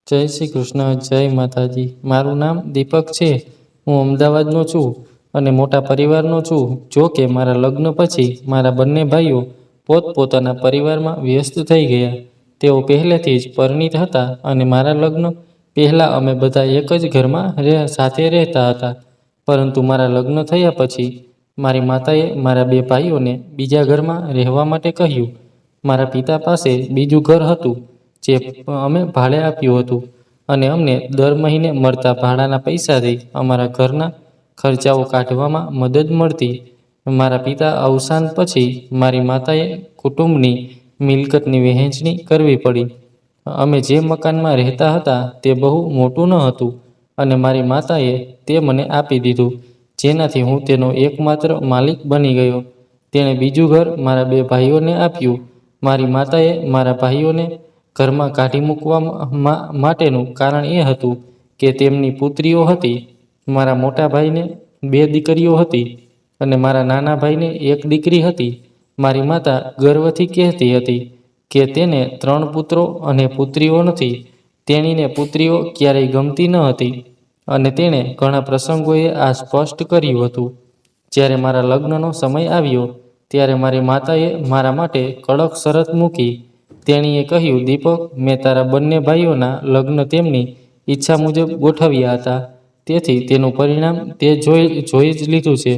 જય શ્રી કૃષ્ણ, જય માતાજી। મારું નામ દીપક છે। હું અમદાવાદનો છું અને મોટા પરિવારનો છું। જો કે મારા લગ્ન પછી મારા બંને ભાઈઓ પોતપોતાના પરિવારમાં વ્યસ્ત થઈ ગયા। તેઓ પહેલેથી જ પરિણીત હતા અને મારા લગ્ન પહેલાં અમે બધા એક જ ઘરમાં સાથે રહેતા હતા। પરંતુ મારા લગ્ન થયા પછી મારી માતાએ મારા બે ભાઈઓને બીજા ઘરમાં રહેવા માટે કહ્યું। મારા પિતા પાસે બીજું ઘર હતું જે અમે ભાડે આપ્યું હતું અને અમને દર મહિને મળતા ભાડાના પૈસાથી અમારા ઘરના ખર્ચાઓ કાઢવામાં મદદ મળતી। મારા પિતા અવસાન પછી મારી માતાએ કુટુંબની મિલકતની વહેંચણી કરવી પડી। અમે જે મકાનમાં રહેતા હતા તે બહુ મોટું ન હતું અને મારી માતાએ તે મને આપી દીધું, જેનાથી હું તેનો એકમાત્ર માલિક બની ગયો। તેણે બીજું ઘર મારા બે ભાઈઓને આપ્યું। મારી માતાએ મારા ભાઈઓને ઘરમાં કાઢી મૂકવા માટેનું કારણ એ હતું કે તેમની પુત્રીઓ હતી। મારા મોટા ભાઈને બે દીકરીઓ હતી અને મારા નાના ભાઈને એક દીકરી હતી। મારી માતા ગર્વથી કહેતી હતી કે તેને 3 પુત્રો અને પુત્રીઓ નથી। તેણીને પુત્રીઓ ક્યારેય ગમતી ન હતી અને તેણે ઘણા પ્રસંગોએ આ સ્પષ્ટ કર્યું હતું। જ્યારે મારા લગ્નનો સમય આવ્યો ત્યારે મારી માતાએ મારા માટે કડક શરત મૂકી। તેણીએ કહ્યું, દીપક, મેં તારા બંને ભાઈઓના લગ્ન તેમની ઈચ્છા મુજબ ગોઠવ્યા હતા, તેથી તેનું પરિણામ તે જોઈ જ લીધું છે।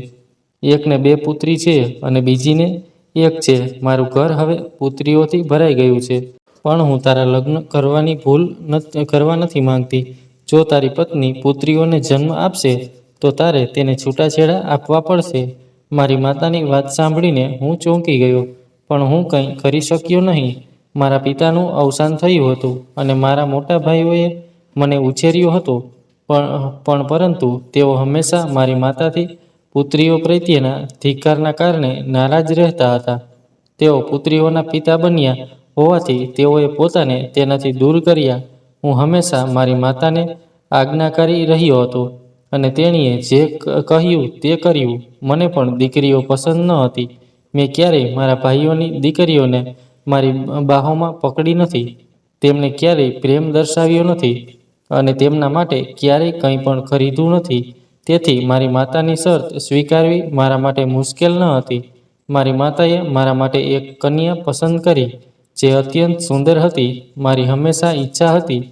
એકને 2 પુત્રી છે અને બીજીને 1 છે। મારું ઘર હવે પુત્રીઓથી ભરાઈ ગયું છે, પણ હું તારા લગ્ન કરવાની ભૂલ કરવા નથી માંગતી। જો તારી પત્ની પુત્રીઓને જન્મ આપશે તો તારે તેને છૂટાછેડા આપવા પડશે। મારી માતાની વાત સાંભળીને હું ચોંકી ગયો, પણ હું કંઈ કરી શક્યો નહીં। મારા પિતાનું અવસાન થયું હતું અને મારા મોટા ભાઈઓએ મને ઉછેર્યો હતો, પરંતુ તેઓ હંમેશા મારી માતાથી પુત્રીઓ પ્રત્યેના ધિક્કારના કારણે નારાજ રહેતા હતા। તેઓ પુત્રીઓના પિતા બન્યા હોવાથી તેઓએ પોતાને તેનાથી દૂર કર્યા। હું હંમેશા મારી માતાને આજ્ઞાકારી રહ્યો હતો અને તેણીએ જે કહ્યું તે કર્યું। મને પણ દીકરીઓ પસંદ ન હતી। મેં ક્યારેય મારા ભાઈઓની દીકરીઓને મારી બાહોમાં પકડી નથી, તેમને ક્યારેય પ્રેમ દર્શાવ્યો નથી અને તેમના માટે ક્યારેય કંઈ પણ ખરીદ્યું નથી। તેથી મારી માતાની શરત સ્વીકારવી મારા માટે મુશ્કેલ ન હતી। મારી માતાએ મારા માટે એક કન્યા પસંદ કરી જે અત્યંત સુંદર હતી। મારી હંમેશા ઈચ્છા હતી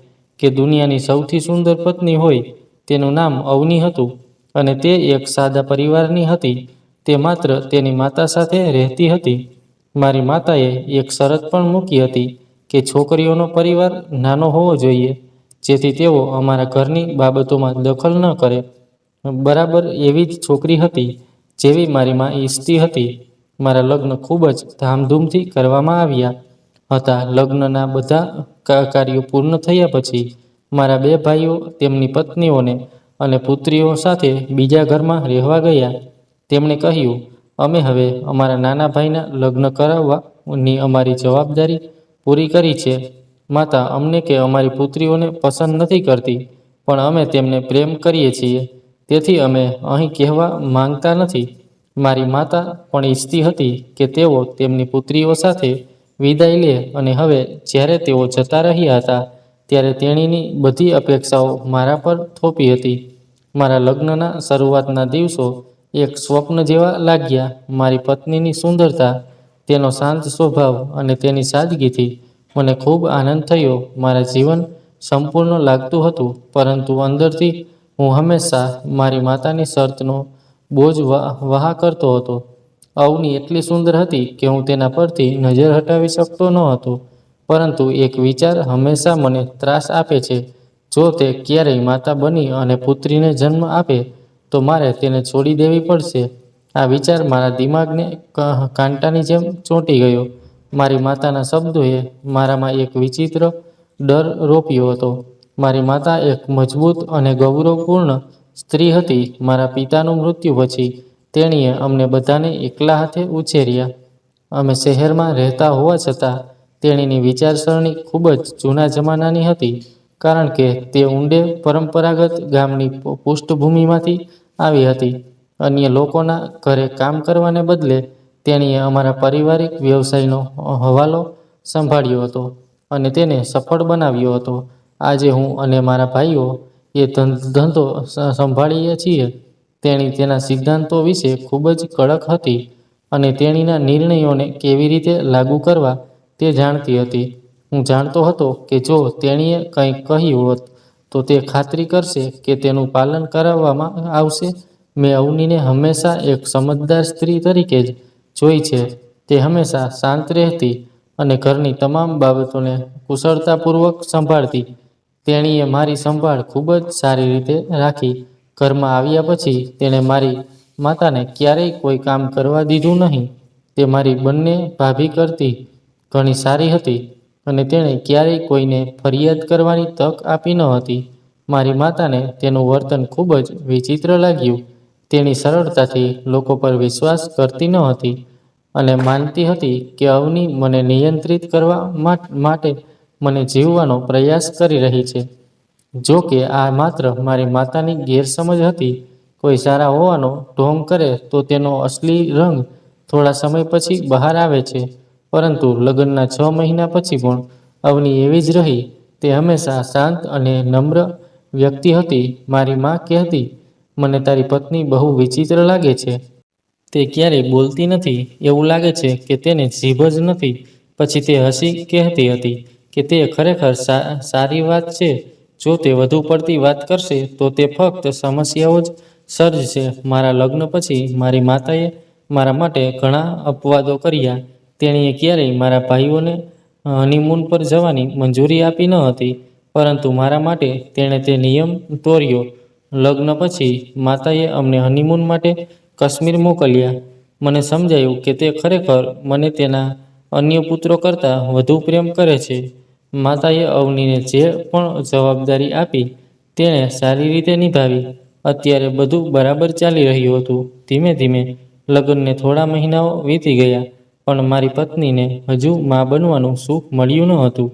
કે દુનિયાની સૌથી સુંદર પત્ની હોય। તેનું નામ અવની હતું અને તે એક સાદા પરિવારની હતી। તે માત્ર તેની માતા સાથે રહેતી હતી। મારી માતાએ એક શરત પણ મૂકી હતી કે છોકરીઓનો પરિવાર નાનો હોવો જોઈએ, જેથી તેઓ અમારા ઘરની બાબતોમાં દખલ ન કરે। બરાબર એવી જ છોકરી હતી જેવી મારી મા ઈચ્છતી હતી। મારા લગ્ન ખૂબ જ ધામધૂમથી કરવામાં આવ્યા હતા। લગ્નના બધા કાર્યો પૂર્ણ થયા પછી મારા બે ભાઈઓ તેમની પત્નીઓને અને પુત્રીઓ સાથે બીજા ઘરમાં રહેવા ગયા। તેમણે કહ્યું, અમે હવે અમારા નાના ભાઈના લગ્ન કરાવવાની અમારી જવાબદારી પૂરી કરી છે। માતા અમને કે અમારી પુત્રીઓને પસંદ નથી કરતી, પણ અમે તેમને પ્રેમ કરીએ છીએ, તેથી અમે અહીં કહેવા માંગતા નથી। મારી માતા પણ ઈચ્છતી હતી કે તેઓ તેમની પુત્રીઓ સાથે વિદાય લે અને હવે જ્યારે તેઓ જતા રહ્યા હતા ત્યારે તેણીની બધી અપેક્ષાઓ મારા પર થોપી હતી। મારા લગ્નના શરૂઆતના દિવસો એક સ્વપ્ન જેવા લાગ્યા। મારી પત્નીની સુંદરતા, તેનો શાંત સ્વભાવ અને તેની સાદગીથી મને ખૂબ આનંદ થયો। મારા જીવન સંપૂર્ણ લાગતું હતું, પરંતુ અંદરથી હું હંમેશા મારી માતાની શરતનો બોજ વહન કરતો હતો। અવની એટલી સુંદર હતી કે હું તેના પરથી નજર હટાવી શકતો ન હતો, પરંતુ એક વિચાર હંમેશા મને ત્રાસ આપે છે, જો તે ક્યારેય માતા બની અને પુત્રીને જન્મ આપે તો મારે તેને છોડી દેવી પડશે। આ વિચાર મારા દિમાગને કાંટાની જેમ ચોંટી ગયો। મારી માતાના શબ્દોએ મારામાં એક વિચિત્ર ડર રોપ્યો હતો। મારી માતા એક મજબૂત અને ગૌરવપૂર્ણ સ્ત્રી હતી। મારા પિતાનું મૃત્યુ પછી તેણીએ અમને બધાને એકલા હાથે ઉછેર્યા। અમે શહેરમાં રહેતા હોવા છતાં તેણીની વિચારસરણી ખૂબ જ જૂના જમાનાની હતી, કારણ કે તે ઊંડે પરંપરાગત ગામની પૃષ્ઠભૂમિમાંથી આવી હતી। અન્ય લોકોના ઘરે કામ કરવાને બદલે તેણીએ અમારા પારિવારિક વ્યવસાયનો હવાલો સંભાળ્યો હતો અને તેને સફળ બનાવ્યો હતો। આજે હું અને મારા ભાઈઓ એ ધંધો સંભાળીએ છીએ. તેણી તેના સિદ્ધાંતો વિશે ખૂબ જ કડક હતી અને તેણીના નિર્ણયોને કેવી રીતે લાગુ કરવા તે જાણતી હતી. હું જાણતો હતો કે જો તેણીએ કંઈક કહ્યું હોત તો તે ખાતરી કરશે કે તેનું પાલન કરાવવામાં આવશે. મેં અવનીને હંમેશા એક સમજદાર સ્ત્રી તરીકે જ જોઈ છે. તે હંમેશા શાંત રહેતી અને ઘરની તમામ બાબતોને કુશળતાપૂર્વક સંભાળતી. તેણીએ મારી સંભાળ ખૂબ જ સારી રીતે રાખી. ઘરમાં આવ્યા પછી તેણે મારી માતાને ક્યારેય કોઈ કામ કરવા દીધું નહીં. તે મારી બંને ભાભી કરતી ઘણી સારી હતી અને તેણે ક્યારેય કોઈને ફરિયાદ કરવાની તક આપી ન હતી. મારી માતાને તેનું વર્તન ખૂબ જ વિચિત્ર લાગ્યું. તેણી સરળતાથી લોકો પર વિશ્વાસ કરતી ન હતી અને માનતી હતી કે અવની મને નિયંત્રિત કરવા માટે મને જીવવાનો પ્રયાસ કરી રહી છે. જો કે આ માત્ર મારી માતાની ગેરસમજ હતી. કોઈ સારા હોવાનો ઢોંગ કરે તો તેનો અસલી રંગ થોડા સમય પછી બહાર આવે છે. પરંતુ લગ્નના 6 મહિના પછી પણ અવની એવી જ રહી. તે હંમેશા શાંત અને નમ્ર વ્યક્તિ હતી. મારી મા કહેતી, મને તારી પત્ની બહુ વિચિત્ર લાગે છે. તે ક્યારેય બોલતી નથી. એવું લાગે છે કે તેને જીભ જ નથી. પછી તે હસી કહેતી હતી કે તે ખરેખર સારી વાત છે. જો તે વધુ પડતી વાત કરશે તો તે ફક્ત સમસ્યાઓ જ સર્જશે. મારા લગ્ન પછી મારી માતાએ મારા માટે ઘણા અપવાદો કર્યા. તેણીએ ક્યારેય મારા ભાઈઓને હનીમૂન પર જવાની મંજૂરી આપી ન હતી, પરંતુ મારા માટે તેણે તે નિયમ તોડ્યો. લગ્ન પછી માતાએ અમને હનીમૂન માટે કાશ્મીર મોકલ્યા. મને સમજાયું કે તે ખરેખર મને તેના અન્ય પુત્રો કરતાં વધુ પ્રેમ કરે છે. માતાએ અવનીને જે પણ જવાબદારી આપી તેણે સારી રીતે નિભાવી. અત્યારે બધું બરાબર ચાલી રહ્યું હતું. ધીમે ધીમે લગ્નને થોડા મહિનાઓ વીતી ગયા, પણ મારી પત્નીને હજુ મા બનવાનું સુખ મળ્યું ન હતું.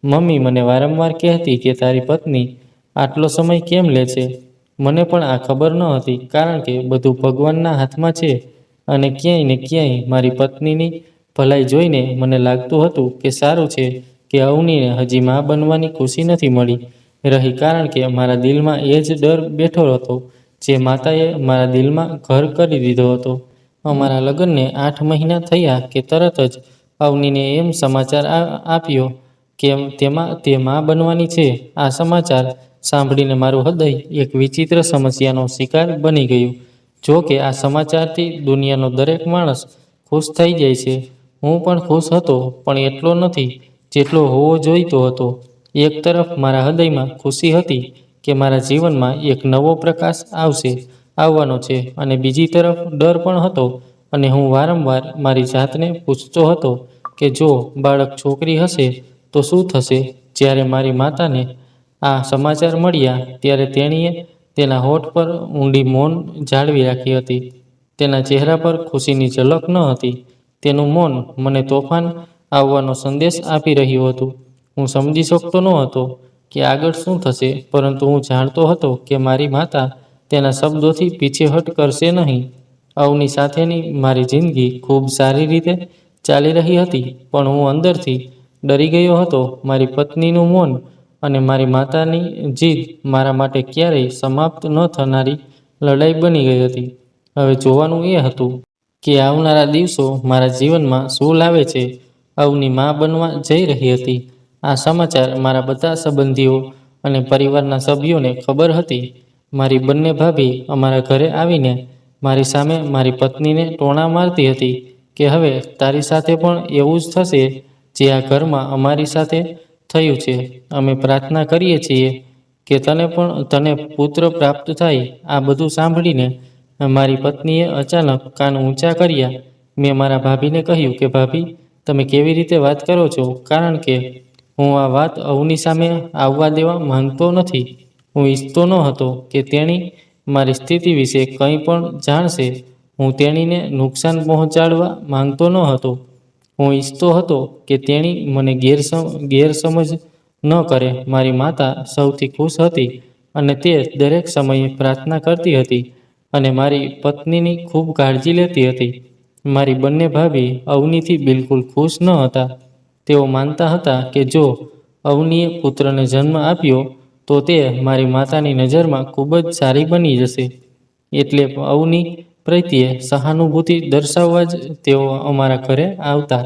મમ્મી મને વારંવાર કહેતી કે તારી પત્ની આટલો સમય કેમ લે છે. મને પણ આ ખબર ન હતી, કારણ કે બધું ભગવાનના હાથમાં છે. અને ક્યાંય ને ક્યાંય મારી પત્નીની ભલાઈ જોઈને મને લાગતું હતું કે સારું છે કે અવનીને હજી મા બનવાની ખુશી નથી મળી રહી, કારણ કે મારા દિલમાં એ જ ડર બેઠો હતો જે માતાએ મારા દિલમાં ઘર કરી દીધો હતો. અમારા લગ્નને 8 મહિના થયા કે તરત જ અવનીને એમ સમાચાર આપ્યો કે તે મા બનવાની છે. આ સમાચાર સાંભળીને મારું હૃદય એક વિચિત્ર સમસ્યાનો શિકાર બની ગયું. જો કે આ સમાચારથી દુનિયાનો દરેક માણસ ખુશ થઈ જાય છે. હું પણ ખુશ હતો, પણ એટલો નથી જેટલો હોવો જોઈતો હતો. એક તરફ મારા હૃદયમાં ખુશી હતી કે મારા જીવનમાં એક નવો પ્રકાશ આવવાનો છે, અને બીજી તરફ ડર પણ હતો. અને હું વારંવાર મારી જાતને પૂછતો હતો કે જો બાળક છોકરી હશે તો શું થશે. જ્યારે મારી માતાને આ સમાચાર મળ્યા ત્યારે તેણીએ તેના હોઠ પર ઊંડી મૌન જાળવી રાખી હતી. તેના ચહેરા પર ખુશીની ઝલક ન હતી. તેનું મૌન મને તોફાન આવવાનો સંદેશ આપી રહ્યું હતું. હું સમજી શકતો ન હતો કે આગળ શું થશે, પરંતુ હું જાણતો હતો કે મારી માતા તેના શબ્દોથી પીછેહટ કરશે નહીં. અવની સાથેની મારી જિંદગી ખૂબ સારી રીતે ચાલી રહી હતી, પણ હું અંદરથી ડરી ગયો હતો. મારી પત્નીનું મૌન અને મારી માતાની જીદ મારા માટે ક્યારેય સમાપ્ત ન થનારી લડાઈ બની ગઈ હતી. હવે જોવાનું એ હતું કે આવનારા દિવસો મારા જીવનમાં શું લાવે છે. અવની મા બનવા જઈ રહી હતી. આ સમાચાર મારા બધા સંબંધીઓ અને પરિવારના સભ્યોને ખબર હતી. મારી બંને ભાભી અમારા ઘરે આવીને મારી સામે મારી પત્નીને ટોણા મારતી હતી કે હવે તારી સાથે પણ એવું જ થશે જે આ ઘરમાં અમારી સાથે થયું છે. અમે પ્રાર્થના કરીએ છીએ કે તને પુત્ર પ્રાપ્ત થાય. આ બધું સાંભળીને મારી પત્નીએ અચાનક કાન ઊંચા કર્યા. મેં મારા ભાભીને કહ્યું કે ભાભી, તમે કેવી રીતે વાત કરો છો, કારણ કે હું આ વાત અવની સામે આવવા દેવા માંગતો નથી. હું ઈચ્છતો ન હતો કે તેણી મારી સ્થિતિ વિશે કંઈ પણ જાણશે. હું તેણીને નુકસાન પહોંચાડવા માંગતો ન હતો. હું ઈચ્છતો હતો કે તેણી મને ગેરસમજ ન કરે. મારી માતા સૌથી ખુશ હતી અને તે દરેક સમયે પ્રાર્થના કરતી હતી અને મારી પત્નીની ખૂબ કાળજી લેતી હતી. મારી બંને ભાભી અવનીથી બિલકુલ ખુશ ન હતા. તેઓ માનતા હતા કે જો અવનીએ પુત્રને જન્મ આપ્યો તો તે મારી માતાની નજરમાં ખૂબ જ સારી બની જશે. એટલે અવની પ્રત્યે સહાનુભૂતિ દર્શાવવા જ તેઓ અમારા ઘરે આવતા.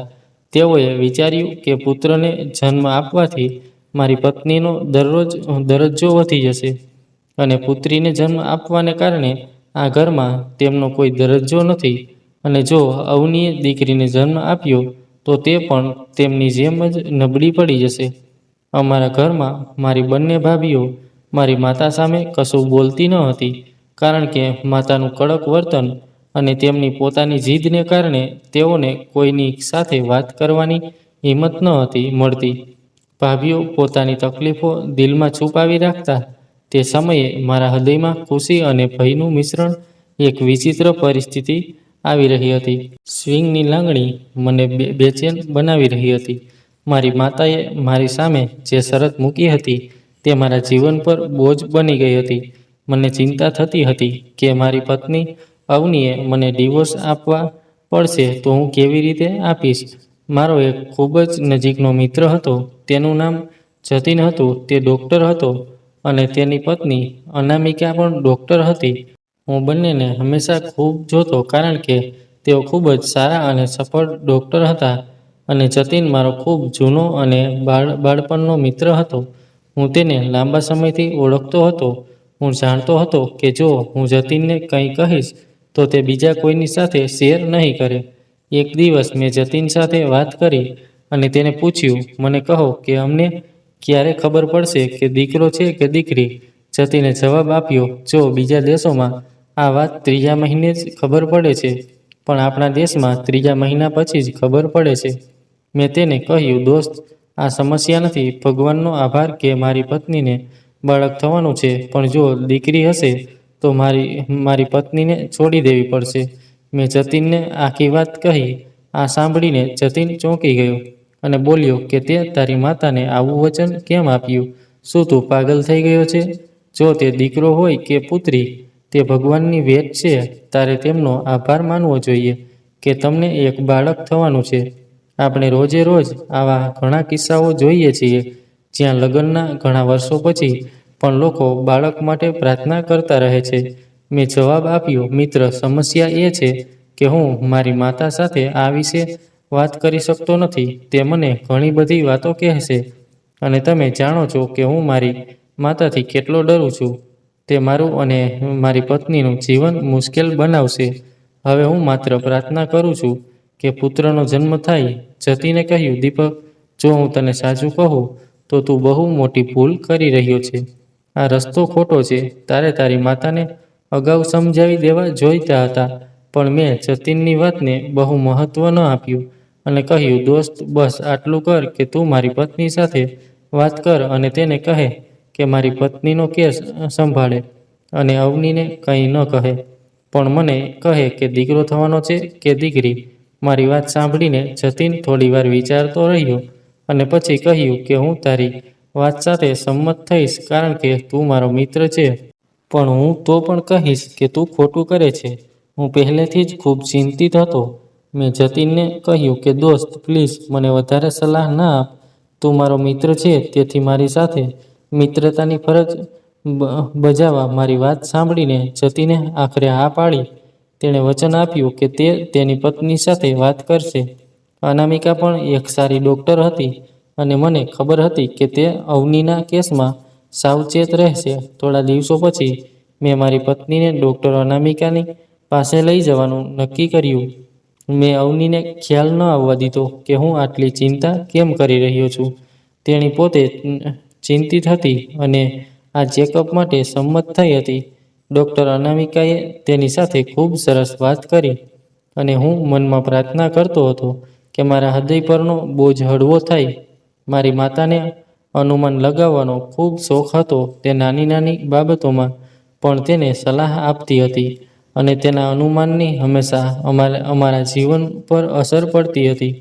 તેઓએ વિચાર્યું કે પુત્રને જન્મ આપવાથી મારી પત્નીનો દરજ્જો વધી જશે અને પુત્રીને જન્મ આપવાને કારણે આ ઘરમાં તેમનો કોઈ દરજ્જો નથી, અને જો અવનીએ દીકરીને જન્મ આપ્યો તો તે પણ તેમની જેમ જ નબળી પડી જશે. અમારા ઘરમાં મારી બંને ભાભીઓ મારી માતા સામે કશું બોલતી ન હતી, કારણ કે માતાનું કડક વર્તન અને તેમની પોતાની જીદને કારણે તેઓને કોઈની સાથે વાત કરવાની હિંમત ન હતી મળતી. ભાભીઓ પોતાની તકલીફો દિલમાં છુપાવી રાખતા. તે સમયે મારા હૃદયમાં ખુશી અને ભયનું મિશ્રણ એક વિચિત્ર પરિસ્થિતિ આવી રહી હતી. સ્વિંગની લાગણી મને બેચેન બનાવી રહી હતી. મારી માતાએ મારી સામે જે શરત મૂકી હતી તે મારા જીવન પર બોજ બની ગઈ હતી. મને ચિંતા થતી હતી કે મારી પત્ની અવનીએ મને ડિવોર્સ આપવા પડશે તો હું કેવી રીતે આપીશ. મારો એક ખૂબ જ નજીકનો મિત્ર હતો, તેનું નામ જતીન હતું. તે ડૉક્ટર હતો અને તેની પત્ની અનામિકા પણ ડૉક્ટર હતી. હું બંનેને હંમેશા ખૂબ જોતો, કારણ કે તેઓ ખૂબ જ સારા અને સફળ ડૉક્ટર હતા. અને જતીન મારો ખૂબ જૂનો અને બાળપણનો મિત્ર હતો. હું તેને લાંબા સમયથી ઓળખતો હતો. હું જાણતો હતો કે જો હું જતીનને કંઈ કહીશ તો તે બીજા કોઈની સાથે શેર નહીં કરે. એક દિવસ મેં જતીન સાથે વાત કરી અને તેને પૂછ્યું, મને કહો કે અમને ક્યારે ખબર પડશે કે દીકરો છે કે દીકરી? જતીને જવાબ આપ્યો, જો બીજા દેશોમાં આ વાત ત્રીજા મહિને જ ખબર પડે છે, પણ આપણા દેશમાં ત્રીજા મહિના પછી જ ખબર પડે છે. મેં તેને કહ્યું, દોસ્ત, આ સમસ્યા નથી. ભગવાનનો આભાર કે મારી પત્નીને બાળક થવાનું છે, પણ જો દીકરી હશે તો મારી પત્નીને છોડી દેવી પડશે. મેં જતીનને આખી વાત કહી. આ સાંભળીને જતીન ચોંકી ગયો અને બોલ્યો કે તે તારી માતાને આવું વચન કેમ આપ્યું? શું તું પાગલ થઈ ગયો છે? જો તે દીકરો હોય કે પુત્રી, તે ભગવાનની ભેટ છે. તારે તેમનો આભાર માનવો જોઈએ કે તમને એક બાળક થવાનું છે. આપણે રોજે રોજ આવા ઘણા કિસ્સાઓ જોઈએ છીએ જ્યાં લગ્નના ઘણા વર્ષો પછી પણ લોકો બાળક માટે પ્રાર્થના કરતા રહે છે. મેં જવાબ આપ્યો, મિત્ર, સમસ્યા એ છે કે હું મારી માતા સાથે આ વિશે વાત કરી શકતો નથી. તે મને ઘણી બધી વાતો કહેશે અને તમે જાણો છો કે હું મારી માતાથી કેટલો ડરું છું. તે મારું અને મારી પત્નીનું જીવન મુશ્કેલ બનાવશે. હવે હું માત્ર પ્રાર્થના કરું છું કે પુત્રનો જન્મ થાય. જતીને કહ્યું, દીપક, જો હું તને સાચું કહું તો તું બહુ મોટી ભૂલ કરી રહ્યો છે. આ રસ્તો ખોટો છે. તારે તારી માતાને અગાઉ સમજાવી દેવા જોઈતા હતા. પણ મેં જતીનની વાતને બહુ મહત્વ ન આપ્યું અને કહ્યું, દોસ્ત, બસ આટલું કર કે તું મારી પત્ની સાથે વાત કર અને તેને કહે કે મારી પત્નીનો કેસ સંભાળે અને અવનીને કંઈ ન કહે, પણ મને કહે કે દીકરો થવાનો છે કે દીકરી. મારી વાત સાંભળીને જતીન થોડીવાર વિચારતો રહ્યો અને પછી કહ્યું કે હું તારી વાત સાથે સંમત થઈશ, કારણ કે તું મારો મિત્ર છે. પણ હું તો પણ કહીશ કે તું ખોટું કરે છે. હું પહેલેથી જ ખૂબ ચિંતિત હતો. મેં જતીનને કહ્યું કે દોસ્ત, પ્લીઝ મને વધારે સલાહ ના આપ. તું મારો મિત્ર છે, તેથી મારી સાથે મિત્રતાની ફરજ બજાવવા. મારી વાત સાંભળીને જતીને આખરે હા પાડી. તેણે વચન આપ્યું કે તે તેની પત્ની સાથે વાત કરશે. અનામિકા પણ એક સારી ડૉક્ટર હતી અને મને ખબર હતી કે તે અવનીના કેસમાં સાવચેત રહેશે. થોડા દિવસો પછી મેં મારી પત્નીને ડૉક્ટર અનામિકાની પાસે લઈ જવાનું નક્કી કર્યું. મેં અવનીને ખ્યાલ ન આવવા દીધો કે હું આટલી ચિંતા કેમ કરી રહ્યો છું. તેણી પોતે ચિંતિત હતી અને આ ચેકઅપ માટે સંમત થઈ હતી. ડૉક્ટર અનામિકાએ તેની સાથે ખૂબ સરસ વાત કરી અને હું મનમાં પ્રાર્થના કરતો હતો કે મારા હૃદય પરનો બોજ હળવો થાય. મારી માતાને અનુમાન લગાવવાનો ખૂબ શોખ હતો. તે નાની નાની બાબતોમાં પણ તેને સલાહ આપતી હતી અને તેના અનુમાનની હંમેશા અમારા જીવન પર અસર પડતી હતી.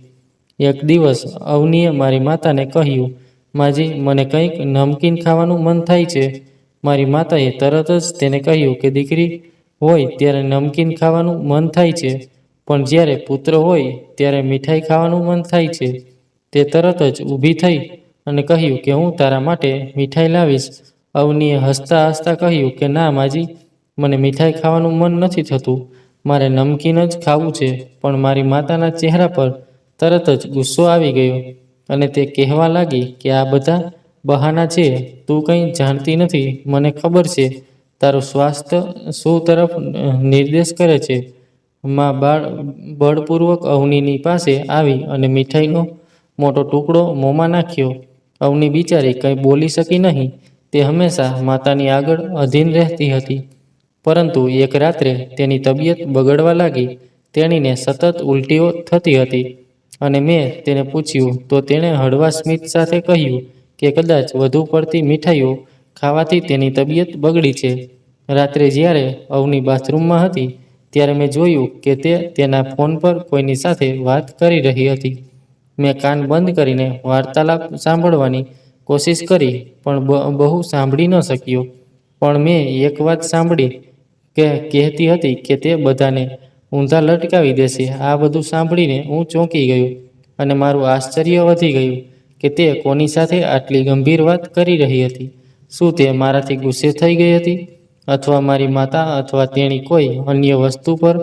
એક દિવસ અવનીએ મારી માતાને કહ્યું, માજી, મને કંઈક નમકીન ખાવાનું મન થાય છે. મારી માતાએ તરત જ તેને કહ્યું કે દીકરી હોય ત્યારે નમકીન ખાવાનું મન થાય છે, પણ જ્યારે પુત્ર હોય ત્યારે મીઠાઈ ખાવાનું મન થાય છે. તે તરત જ ઊભી થઈ અને કહ્યું કે હું તારા માટે મીઠાઈ લાવીશ. અવનીએ હસતા હસતા કહ્યું કે ના માજી, મને મીઠાઈ ખાવાનું મન નથી થતું, મારે નમકીન જ ખાવું છે. પણ મારી માતાના ચહેરા પર તરત જ ગુસ્સો આવી ગયો અને તે કહેવા લાગી કે આ બધા બહાના છે, તું કંઈ જાણતી નથી. મને ખબર છે તારું સ્વાસ્થ્ય શું તરફ નિર્દેશ કરે છે. માં બળપૂર્વક અવનીની પાસે આવી અને મીઠાઈનો મોટો ટુકડો મોંમાં નાખ્યો. અવની બિચારી કંઈ બોલી શકી નહીં. તે હંમેશા માતાની આગળ અધીન રહેતી હતી. પરંતુ એક રાત્રે તેની તબિયત બગડવા લાગી. તેણીને સતત ઉલટીઓ થતી હતી અને મેં તેને પૂછ્યું તો તેણે હળવા સ્મિત સાથે કહ્યું કે કદાચ વધુ પડતી મીઠાઈઓ ખાવાથી તેની તબિયત બગડી છે. રાત્રે જ્યારે અવની બાથરૂમમાં હતી ત્યારે મેં જોયું કે તે તેના ફોન પર કોઈની સાથે વાત કરી રહી હતી. મેં કાન બંધ કરીને વાર્તાલાપ સાંભળવાની કોશિશ કરી પણ બહુ સાંભળી ન શક્યો. પણ મેં એક વાત સાંભળી કે કહેતી હતી કે તે બધાને ઊંધા લટકાવી દેશે. આ બધું સાંભળીને હું ચોંકી ગયો અને મારું આશ્ચર્ય વધી ગયું કે તે કોની સાથે આટલી ગંભીર વાત કરી રહી હતી. શું તે મારાથી ગુસ્સે થઈ ગઈ હતી અથવા મારી માતા અથવા તેણી કોઈ અન્ય વસ્તુ પર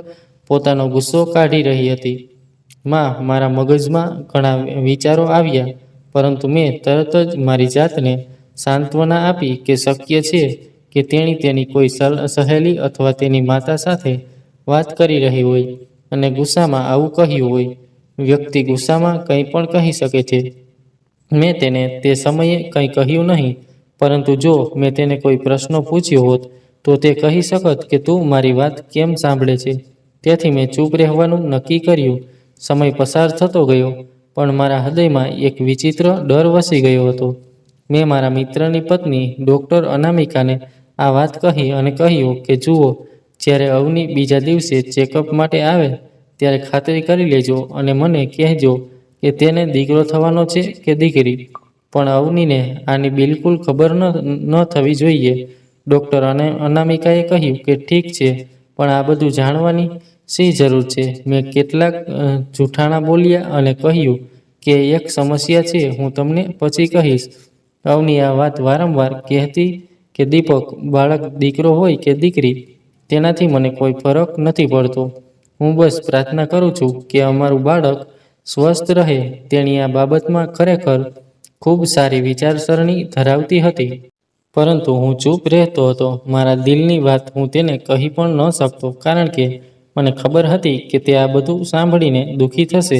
પોતાનો ગુસ્સો કાઢી રહી હતી? મારા મગજમાં ઘણા વિચારો આવ્યા, પરંતુ મેં તરત જ મારી જાતને સાંત્વના આપી કે શક્ય છે કે તેણી તેની કોઈ સહેલી અથવા તેની માતા સાથે વાત કરી રહી હોય અને ગુસ્સામાં આવું કહ્યું હોય. વ્યક્તિ ગુસ્સામાં કંઈ પણ કહી શકે છે. મેં તેને તે સમયે કંઈ કહ્યું નહીં, પરંતુ જો મેં તેને કોઈ પ્રશ્ન પૂછ્યો હોત તો તે કહી શકત કે તું મારી વાત કેમ સાંભળે છે. તેથી મેં ચૂપ રહેવાનું નક્કી કર્યું. સમય પસાર થતો ગયો, પણ મારા હૃદયમાં એક વિચિત્ર ડર વસી ગયો હતો. મેં મારા મિત્રની પત્ની ડૉક્ટર અનામિકાને આ વાત કહી અને કહ્યું કે જુઓ, જ્યારે અવની બીજા દિવસે ચેકઅપ માટે આવે ત્યારે ખાતરી કરી લેજો અને મને કહેજો કે તેને દીકરો થવાનો છે કે દીકરી. પણ અવનીને આની બિલકુલ ખબર ન થવી જોઈએ. ડૉક્ટર અનામિકાએ કહ્યું કે ઠીક છે, પણ આ બધું જાણવાની શી જરૂર છે? મેં કેટલાક જૂઠાણા બોલ્યા અને કહ્યું કે એક સમસ્યા છે, હું તમને પછી કહીશ. અવની આ વાત વારંવાર કહેતી કે દીપક, બાળક દીકરો હોય કે દીકરી, તેનાથી મને કોઈ ફરક નથી પડતો. હું બસ પ્રાર્થના કરું છું કે અમારું બાળક સ્વસ્થ રહે. તેણી આ બાબતમાં ખરેખર ખૂબ સારી વિચારસરણી ધરાવતી હતી. પરંતુ હું ચૂપ રહેતો હતો. મારા દિલની વાત હું તેને કહી પણ ન શકતો, કારણ કે મને ખબર હતી કે તે આ બધું સાંભળીને દુઃખી થશે.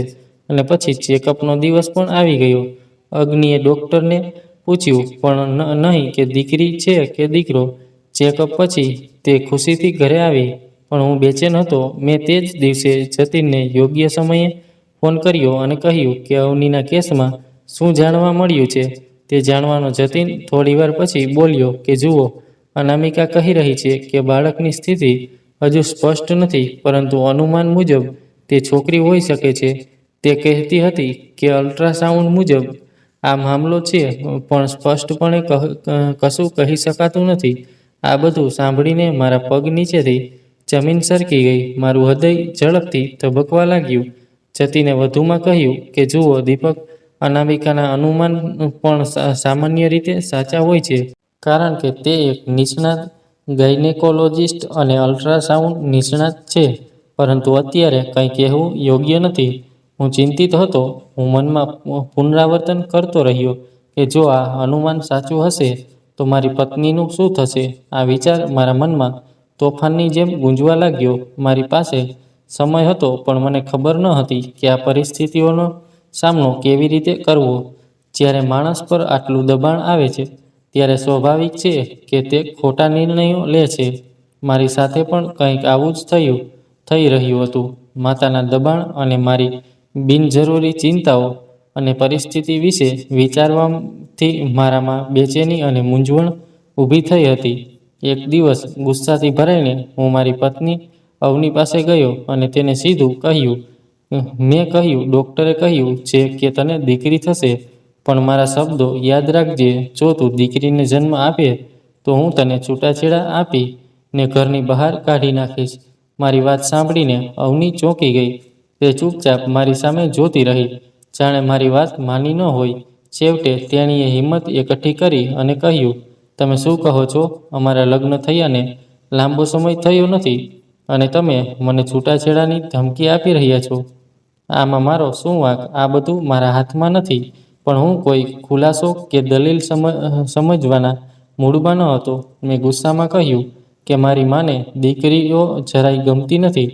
અને પછી ચેકઅપનો દિવસ પણ આવી ગયો. અગ્નિએ ડૉક્ટરને પૂછ્યું પણ નહીં કે દીકરી છે કે દીકરો. ચેકઅપ પછી તે ખુશીથી ઘરે આવી, પણ હું બેચેન હતો. મેં તે જ દિવસે જતીનને યોગ્ય સમયે ફોન કર્યો અને કહ્યું કે અવનીના કેસમાં શું જાણવા મળ્યું છે તે જાણવાનો. જતીન થોડીવાર પછી બોલ્યો કે જુઓ, અનામિકા કહી રહી છે કે બાળકની સ્થિતિ હજુ સ્પષ્ટ નથી, પરંતુ અનુમાન મુજબ તે છોકરી હોઈ શકે છે. તે કહેતી હતી કે અલ્ટ્રાસાઉન્ડ મુજબ આ મામલો છે, પણ સ્પષ્ટપણે કશું કહી શકાતું નથી. આ બધું સાંભળીને મારા પગ નીચેથી જમીન સરકી ગઈ. મારું હૃદય ઝડપથી ધબકવા લાગ્યું. જતીને વધુમાં કહ્યું કે જુઓ દીપક, અનામિકાના અનુમાન પણ સામાન્ય રીતે સાચા હોય છે, કારણ કે તે એક નિષ્ણાત ગાયનેકોલોજિસ્ટ અને અલ્ટ્રાસાઉન્ડ નિષ્ણાત છે. પરંતુ અત્યારે કંઈ કહેવું યોગ્ય નથી. હું ચિંતિત હતો. હું મનમાં પુનરાવર્તન કરતો રહ્યો કે જો આ અનુમાન સાચું હશે તો મારી પત્નીનું શું થશે? આ વિચાર મારા મનમાં તોફાનની જેમ ગુંજવા લાગ્યો. મારી પાસે સમય હતો, પણ મને ખબર ન હતી કે આ પરિસ્થિતિઓનો સામનો કેવી રીતે કરવો. જ્યારે માણસ પર આટલું દબાણ આવે છે, ત્યારે સ્વાભાવિક છે કે તે ખોટા નિર્ણયો લે છે. મારી સાથે પણ કંઈક આવું જ થઈ રહ્યું હતું. માતાના દબાણ અને મારી બિનજરૂરી ચિંતાઓ અને પરિસ્થિતિ વિશે વિચારવાથી મારામાં બેચેની અને મૂંઝવણ ઊભી થઈ હતી. એક દિવસ ગુસ્સાથી ભરાઈને હું મારી પત્ની અવની પાસે ગયો અને તેને સીધું કહ્યું. મેં કહ્યું, ડૉક્ટરે કહ્યું છે કે તને દીકરી થશે, પણ મારા શબ્દો યાદ રાખજે. જો તું દીકરીને જન્મ આપે તો હું તને છૂટાછેડા આપીને ઘરની બહાર કાઢી નાખીશ. મારી વાત સાંભળીને અવની ચોંકી ગઈ. તે ચૂપચાપ મારી સામે જોતી રહી, જાણે મારી વાત માની ન હોય. છેવટે તેણીએ હિંમત એકઠી કરી અને કહ્યું, તમે શું કહો છો? અમારા લગ્ન થયાને લાંબો સમય થયો નથી અને તમે મને છૂટાછેડાની ધમકી આપી રહ્યા છો. આમાં મારો શું વાંક? આ બધું મારા હાથમાં નથી. પણ હું કોઈ ખુલાસો કે દલીલ સમજવાના મૂડમાં ન હતો. મેં ગુસ્સામાં કહ્યું કે મારી માને દીકરીઓ જરાય ગમતી નથી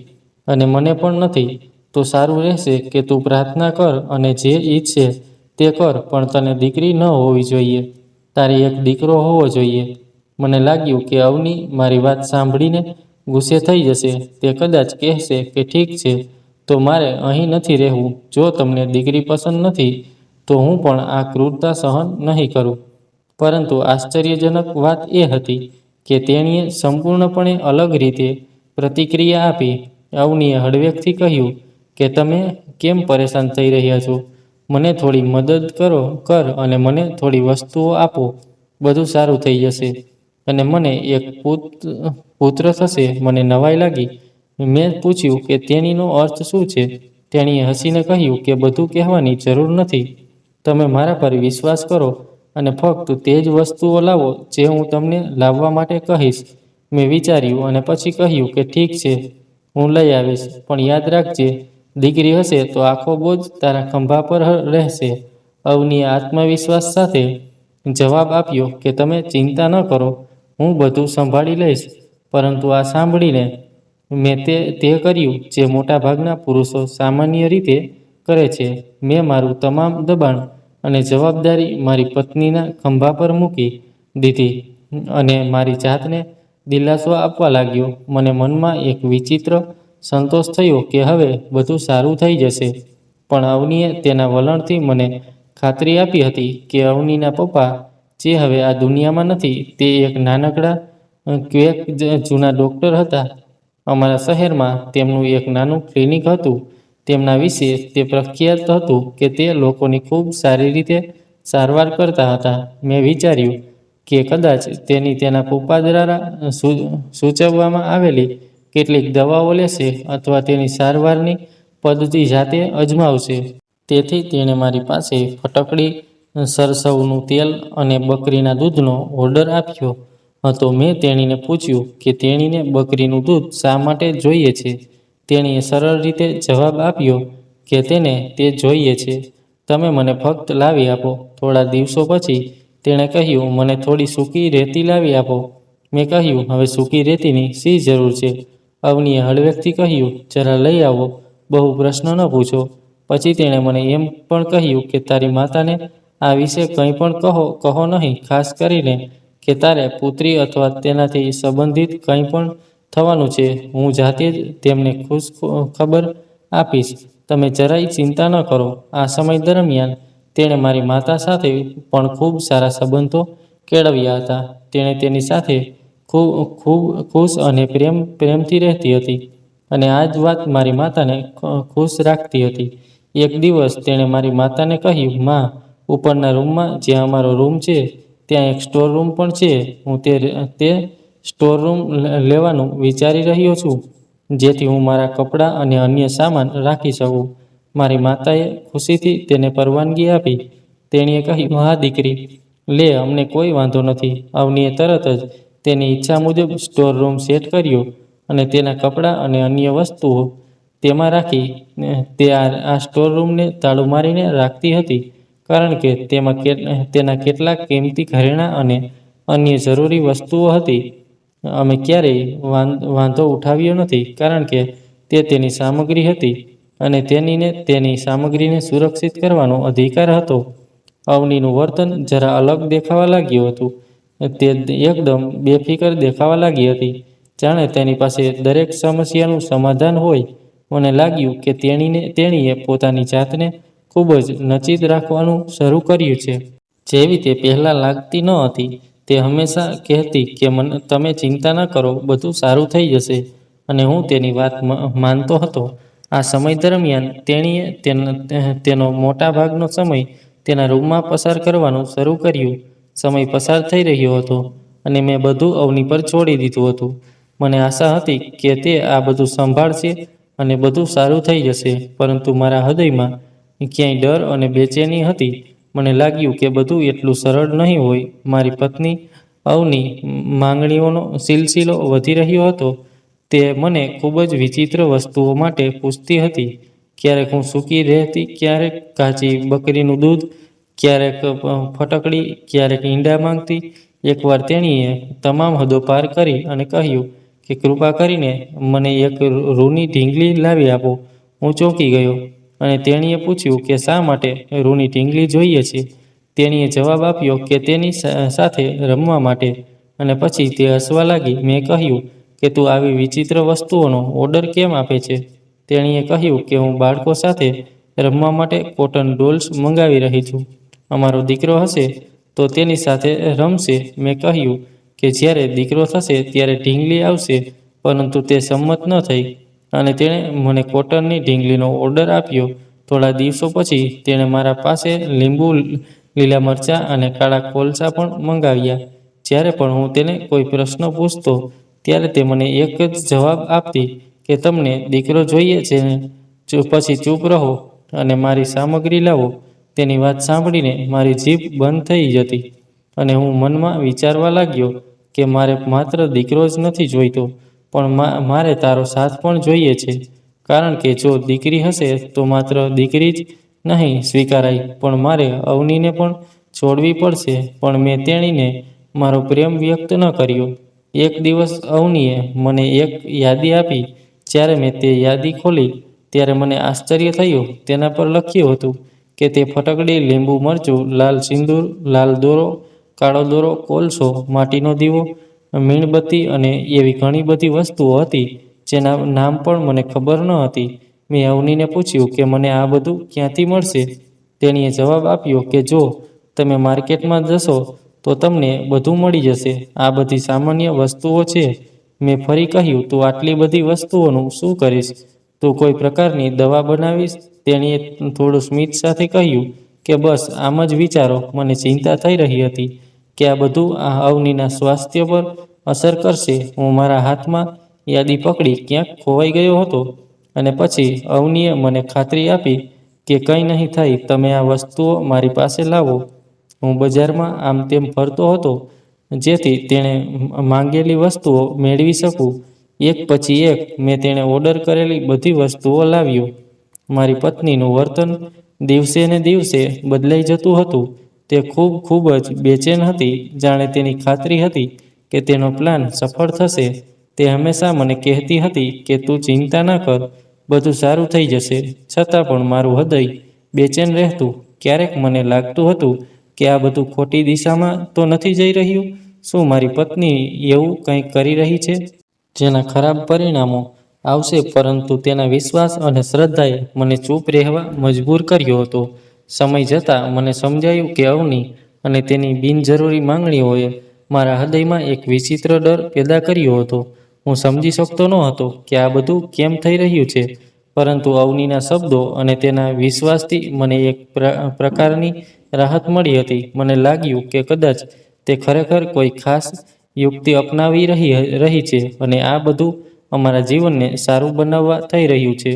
અને મને પણ નથી. તો સારું રહેશે કે તું પ્રાર્થના કર અને જે ઈચ્છે તે કર, પણ તને દીકરી ન હોવી જોઈએ. તારે એક દીકરો હોવો જોઈએ. મને લાગ્યું કે અવની મારી વાત સાંભળીને ગુસ્સે થઈ જશે. તે કદાચ કહેશે કે ઠીક છે, તો મારે અહીં નથી રહેવું. જો તમને દીકરી પસંદ નથી તો હું પણ આ ક્રૂરતા સહન નહીં કરું. પરંતુ આશ્ચર્યજનક વાત એ હતી કે તેણીએ સંપૂર્ણપણે અલગ રીતે પ્રતિક્રિયા આપી. અવનીએ હળવેકથી કહ્યું કે તમે કેમ પરેશાન થઈ રહ્યા છો? મને થોડી મદદ કર અને મને થોડી વસ્તુઓ આપો. બધું સારું થઈ જશે અને મને એક પુત્ર થશે. મને નવાઈ લાગી. મેં પૂછ્યું કે તેણીનો અર્થ શું છે? તેણીએ હસીને કહ્યું કે બધું કહેવાની જરૂર નથી. તમે મારા પર વિશ્વાસ કરો અને ફક્ત તે જ વસ્તુઓ લાવો જે હું તમને લાવવા માટે કહીશ. મેં વિચાર્યું અને પછી કહ્યું કે ઠીક છે, હું લઈ આવીશ. પણ યાદ રાખજે, દીકરી હશે તો આખો બોજ તારા ખંભા પર રહેશે. અવનીએ આત્મવિશ્વાસ સાથે જવાબ આપ્યો કે તમે ચિંતા ન કરો, હું બધું સંભાળી લઈશ. પરંતુ આ સાંભળીને મેં તે કર્યું જે મોટાભાગના પુરુષો સામાન્ય રીતે કરે છે. મેં મારું તમામ દબાણ અને જવાબદારી મારી પત્નીના ખંભા પર મૂકી દીધી અને મારી જાતને દિલાસો આપવા લાગ્યો. મને મનમાં એક વિચિત્ર સંતોષ થયો કે હવે બધું સારું થઈ જશે. પણ અવનીએ તેના વલણથી મને ખાતરી આપી હતી કે અવનીના પપ્પા, જે હવે આ દુનિયામાં નથી, તે એક નાનકડા ક્વેક જૂના ડૉક્ટર હતા. અમારા શહેરમાં તેમનું એક નાનું ક્લિનિક હતું. તેમના વિશે તે પ્રખ્યાત હતું કે તે લોકોની ખૂબ સારી રીતે સારવાર કરતા હતા. મેં વિચાર્યું કે કદાચ તેના પપ્પા દ્વારા સૂચવવામાં આવેલી કેટલીક દવાઓ લેશે અથવા તેની સારવારની પદ્ધતિ જાતે અજમાવશે. તેથી તેણે મારી પાસે ફટકડી, સરસવનું તેલ અને બકરીના દૂધનો ઓર્ડર આપ્યો હતો. મેં તેણીને પૂછ્યું કે તેણીને બકરીનું દૂધ શા માટે જોઈએ છે. તેણીએ સરળ રીતે જવાબ આપ્યો કે તેને તે જોઈએ છે. તમે મને ફક્ત લાવી આપો. થોડા દિવસો પછી તેણે કહ્યું, મને થોડી સૂકી રેતી લાવી આપો. મેં કહ્યું, હવે સૂકી રેતીની શી જરૂર છે? અવનીએ હળવેકથી કહ્યું, જરા લઈ આવો, બહુ પ્રશ્ન ન પૂછો. પછી તેણે મને એમ પણ કહ્યું કે તારી માતાને આ વિશે કંઈ પણ કહો નહીં, ખાસ કરીને કે તારે પુત્રી અથવા તેનાથી સંબંધિત કંઈ પણ થવાનું છે. હું જાતે જ તેમને ખબર આપીશ. તમે જરાય ચિંતા ન કરો. આ સમય દરમિયાન તેણે મારી માતા સાથે પણ ખૂબ સારા સંબંધો કેળવ્યા હતા. તેણે તેની સાથે ખૂબ ખુશ અને પ્રેમથી રહેતી હતી અને આ જ વાત મારી માતાને ખુશ રાખતી હતી. એક દિવસ તેણે મારી માતાને કહ્યું, માં, ઉપરના રૂમમાં જ્યાં અમારો રૂમ છે ત્યાં એક સ્ટોર રૂમ પણ છે. હું તે સ્ટોર રૂમ લેવાનું વિચારી રહ્યો છું, જેથી હું મારા કપડાં અને અન્ય સામાન રાખી શકું. મારી માતાએ ખુશીથી તેને પરવાનગી આપી. તેણીએ કહ્યું, હા દીકરી, લે, અમને કોઈ વાંધો નથી. અવનીએ તરત જ તેની ઈચ્છા મુજબ સ્ટોર રૂમ સેટ કર્યો અને તેના કપડાં અને અન્ય વસ્તુઓ તેમાં રાખી. તે આ સ્ટોર રૂમને તાળું મારીને રાખતી હતી કારણ કે તેમાં તેના કેટલાક કિંમતી ઘરેણાં અને અન્ય જરૂરી વસ્તુઓ હતી. અમે ક્યારેય વાંધો ઉઠાવ્યો નથી કારણ કે તે તેની સામગ્રી હતી અને તેની સામગ્રીને સુરક્ષિત કરવાનો અધિકાર હતો. અવનીનું વર્તન જરા અલગ દેખાવા લાગ્યું હતું. તે એકદમ બેફિકર દેખાવા લાગી હતી, જાણે તેની પાસે દરેક સમસ્યાનું સમાધાન હોય. મને લાગ્યું કે તેણીએ પોતાની જાતને ખૂબ જ નચિંત રાખવાનું શરૂ કર્યું છે. જેવી તે પહેલાં લાગતી ન હતી. તે હંમેશા કહેતી કે તમે ચિંતા ન કરો, બધું સારું થઈ જશે, અને હું તેની વાત માનતો હતો. આ સમય દરમિયાન તેણીએ તેનો મોટાભાગનો સમય તેના રૂમમાં પસાર કરવાનું શરૂ કર્યું. સમય પસાર થઈ રહ્યો હતો અને મેં બધું અવની પર છોડી દીધું હતું. મને આશા હતી કે તે આ બધું સંભાળશે અને બધું સારું થઈ જશે, પરંતુ મારા હૃદયમાં ક્યાંય ડર અને બેચેની હતી. મને લાગ્યું કે બધું એટલું સરળ નહીં હોય. મારી પત્ની અવની માંગણીઓનો સિલસિલો વધી રહ્યો હતો. તે મને ખૂબ જ વિચિત્ર વસ્તુઓ માટે પૂછતી હતી. ક્યારેક હું સૂકી રહેતી, ક્યારેક કાચી બકરીનું દૂધ, ક્યારેક ફટકડી, ક્યારેક ઈંડા માંગતી. એકવાર તેણીએ તમામ હદો પાર કરી અને કહ્યું કે કૃપા કરીને મને એક રૂની ઢીંગલી લાવી આપો. હું ચોંકી ગયો અને તેણીએ પૂછ્યું કે શા માટે રૂની ઢીંગલી જોઈએ છે. તેણીએ જવાબ આપ્યો કે તેની સાથે રમવા માટે. અને પછી તે હસવા લાગી. મેં કહ્યું કે તું આવી વિચિત્ર વસ્તુઓનો ઓર્ડર કેમ આપે છે? તેણીએ કહ્યું કે હું બાળકો સાથે રમવા માટે કોટન ડોલ્સ મંગાવી રહી છું. અમારો દીકરો હશે તો તેની સાથે રમશે. મેં કહ્યું કે જ્યારે દીકરો થશે ત્યારે ઢીંગલી આવશે, પરંતુ તે સંમત ન થઈ અને તેણે મને કોટનની ઢીંગલીનો ઓર્ડર આપ્યો. થોડા દિવસો પછી તેણે મારા પાસે લીંબુ, લીલા મરચાં અને કાળા કોલસા પણ મંગાવ્યા. જ્યારે પણ હું તેને કોઈ પ્રશ્ન પૂછતો ત્યારે તે મને એક જ જવાબ આપતી કે તમને દીકરો જોઈએ છે ને? પછી ચૂપ રહો અને મારી સામગ્રી લાવો. તેની વાત સાંભળીને મારી જીભ બંધ થઈ જતી અને હું મનમાં વિચારવા લાગ્યો કે મારે માત્ર દીકરો જ નથી જોઈતો, પણ મારે તારો સાથ પણ જોઈએ છે. કારણ કે જો દીકરી હશે તો માત્ર દીકરી જ નહીં સ્વીકારાય, પણ મારે અવનીને પણ છોડવી પડશે. પણ મેં તેણીને મારો પ્રેમ વ્યક્ત ન કર્યો. એક દિવસ અવનીએ મને એક યાદી આપી. જ્યારે મેં તે યાદી ખોલી ત્યારે મને આશ્ચર્ય થયું. તેના પર લખ્યું હતું કે તે ફટકડી, લીંબુ મરચું, લાલ સિંદૂર, લાલ દોરો, કાળો દોરો, કોલસો, માટીનો દીવો, મીણબત્તી અને એવી ઘણી બધી વસ્તુઓ હતી જેના નામ પણ મને ખબર ન હતી. મેં અવનીને પૂછ્યું કે મને આ બધું ક્યાંથી મળશે? તેણીએ જવાબ આપ્યો કે જો તમે માર્કેટમાં જશો તો તમને બધું મળી જશે. આ બધી સામાન્ય વસ્તુઓ છે. મેં ફરી કહ્યું, તું આટલી બધી વસ્તુઓનું શું કરીશ? તું કોઈ પ્રકારની દવા બનાવીશ? તેણીએ થોડું સ્મિત સાથે કહ્યું કે બસ આમ જ વિચારો. મને ચિંતા થઈ રહી હતી કે આ બધું અવનીના સ્વાસ્થ્ય પર અસર કરશે. હું મારા હાથમાં યાદી પકડી ક્યાંક ખોવાઈ ગયો હતો અને પછી અવનીએ મને ખાતરી આપી કે કંઈ નહીં થાય, તમે આ વસ્તુઓ મારી પાસે લાવો. હું બજારમાં આમ તેમ ફરતો હતો જેથી તેણે માંગેલી વસ્તુઓ મેળવી શકું. એક પછી એક મેં તેણે ઓર્ડર કરેલી બધી વસ્તુઓ લાવ્યો. મારી પત્નીનું વર્તન દિવસે ને દિવસે બદલાઈ જતું હતું. તે ખૂબ જ બેચેન હતી, જાણે તેની ખાતરી હતી કે તેનો પ્લાન સફળ થશે. તે હંમેશા મને કહેતી હતી કે તું ચિંતા ન કર, બધું સારું થઈ જશે. છતાં પણ મારું હૃદય બેચેન રહેતું. ક્યારેક મને લાગતું હતું કે આ બધું ખોટી દિશામાં તો નથી જઈ રહ્યું? શું મારી પત્ની એવું કંઈક કરી રહી છે જેના ખરાબ પરિણામો આવશે? પરંતુ તેના વિશ્વાસ અને શ્રદ્ધાએ મને ચૂપ રહેવા મજબૂર કર્યો હતો. સમય જતાં મને સમજાયું કે અવની અને તેની બિનજરૂરી માંગણીઓએ મારા હૃદયમાં એક વિચિત્ર ડર પેદા કર્યો હતો. હું સમજી શકતો ન હતો કે આ બધું કેમ થઈ રહ્યું છે, પરંતુ અવનીના શબ્દો અને તેના વિશ્વાસથી મને એક પ્રકારની રાહત મળી હતી. મને લાગ્યું કે કદાચ તે ખરેખર કોઈ ખાસ યુક્તિ અપનાવી રહી છે અને આ બધું અમારા જીવનને સારું બનાવવા થઈ રહ્યું છે.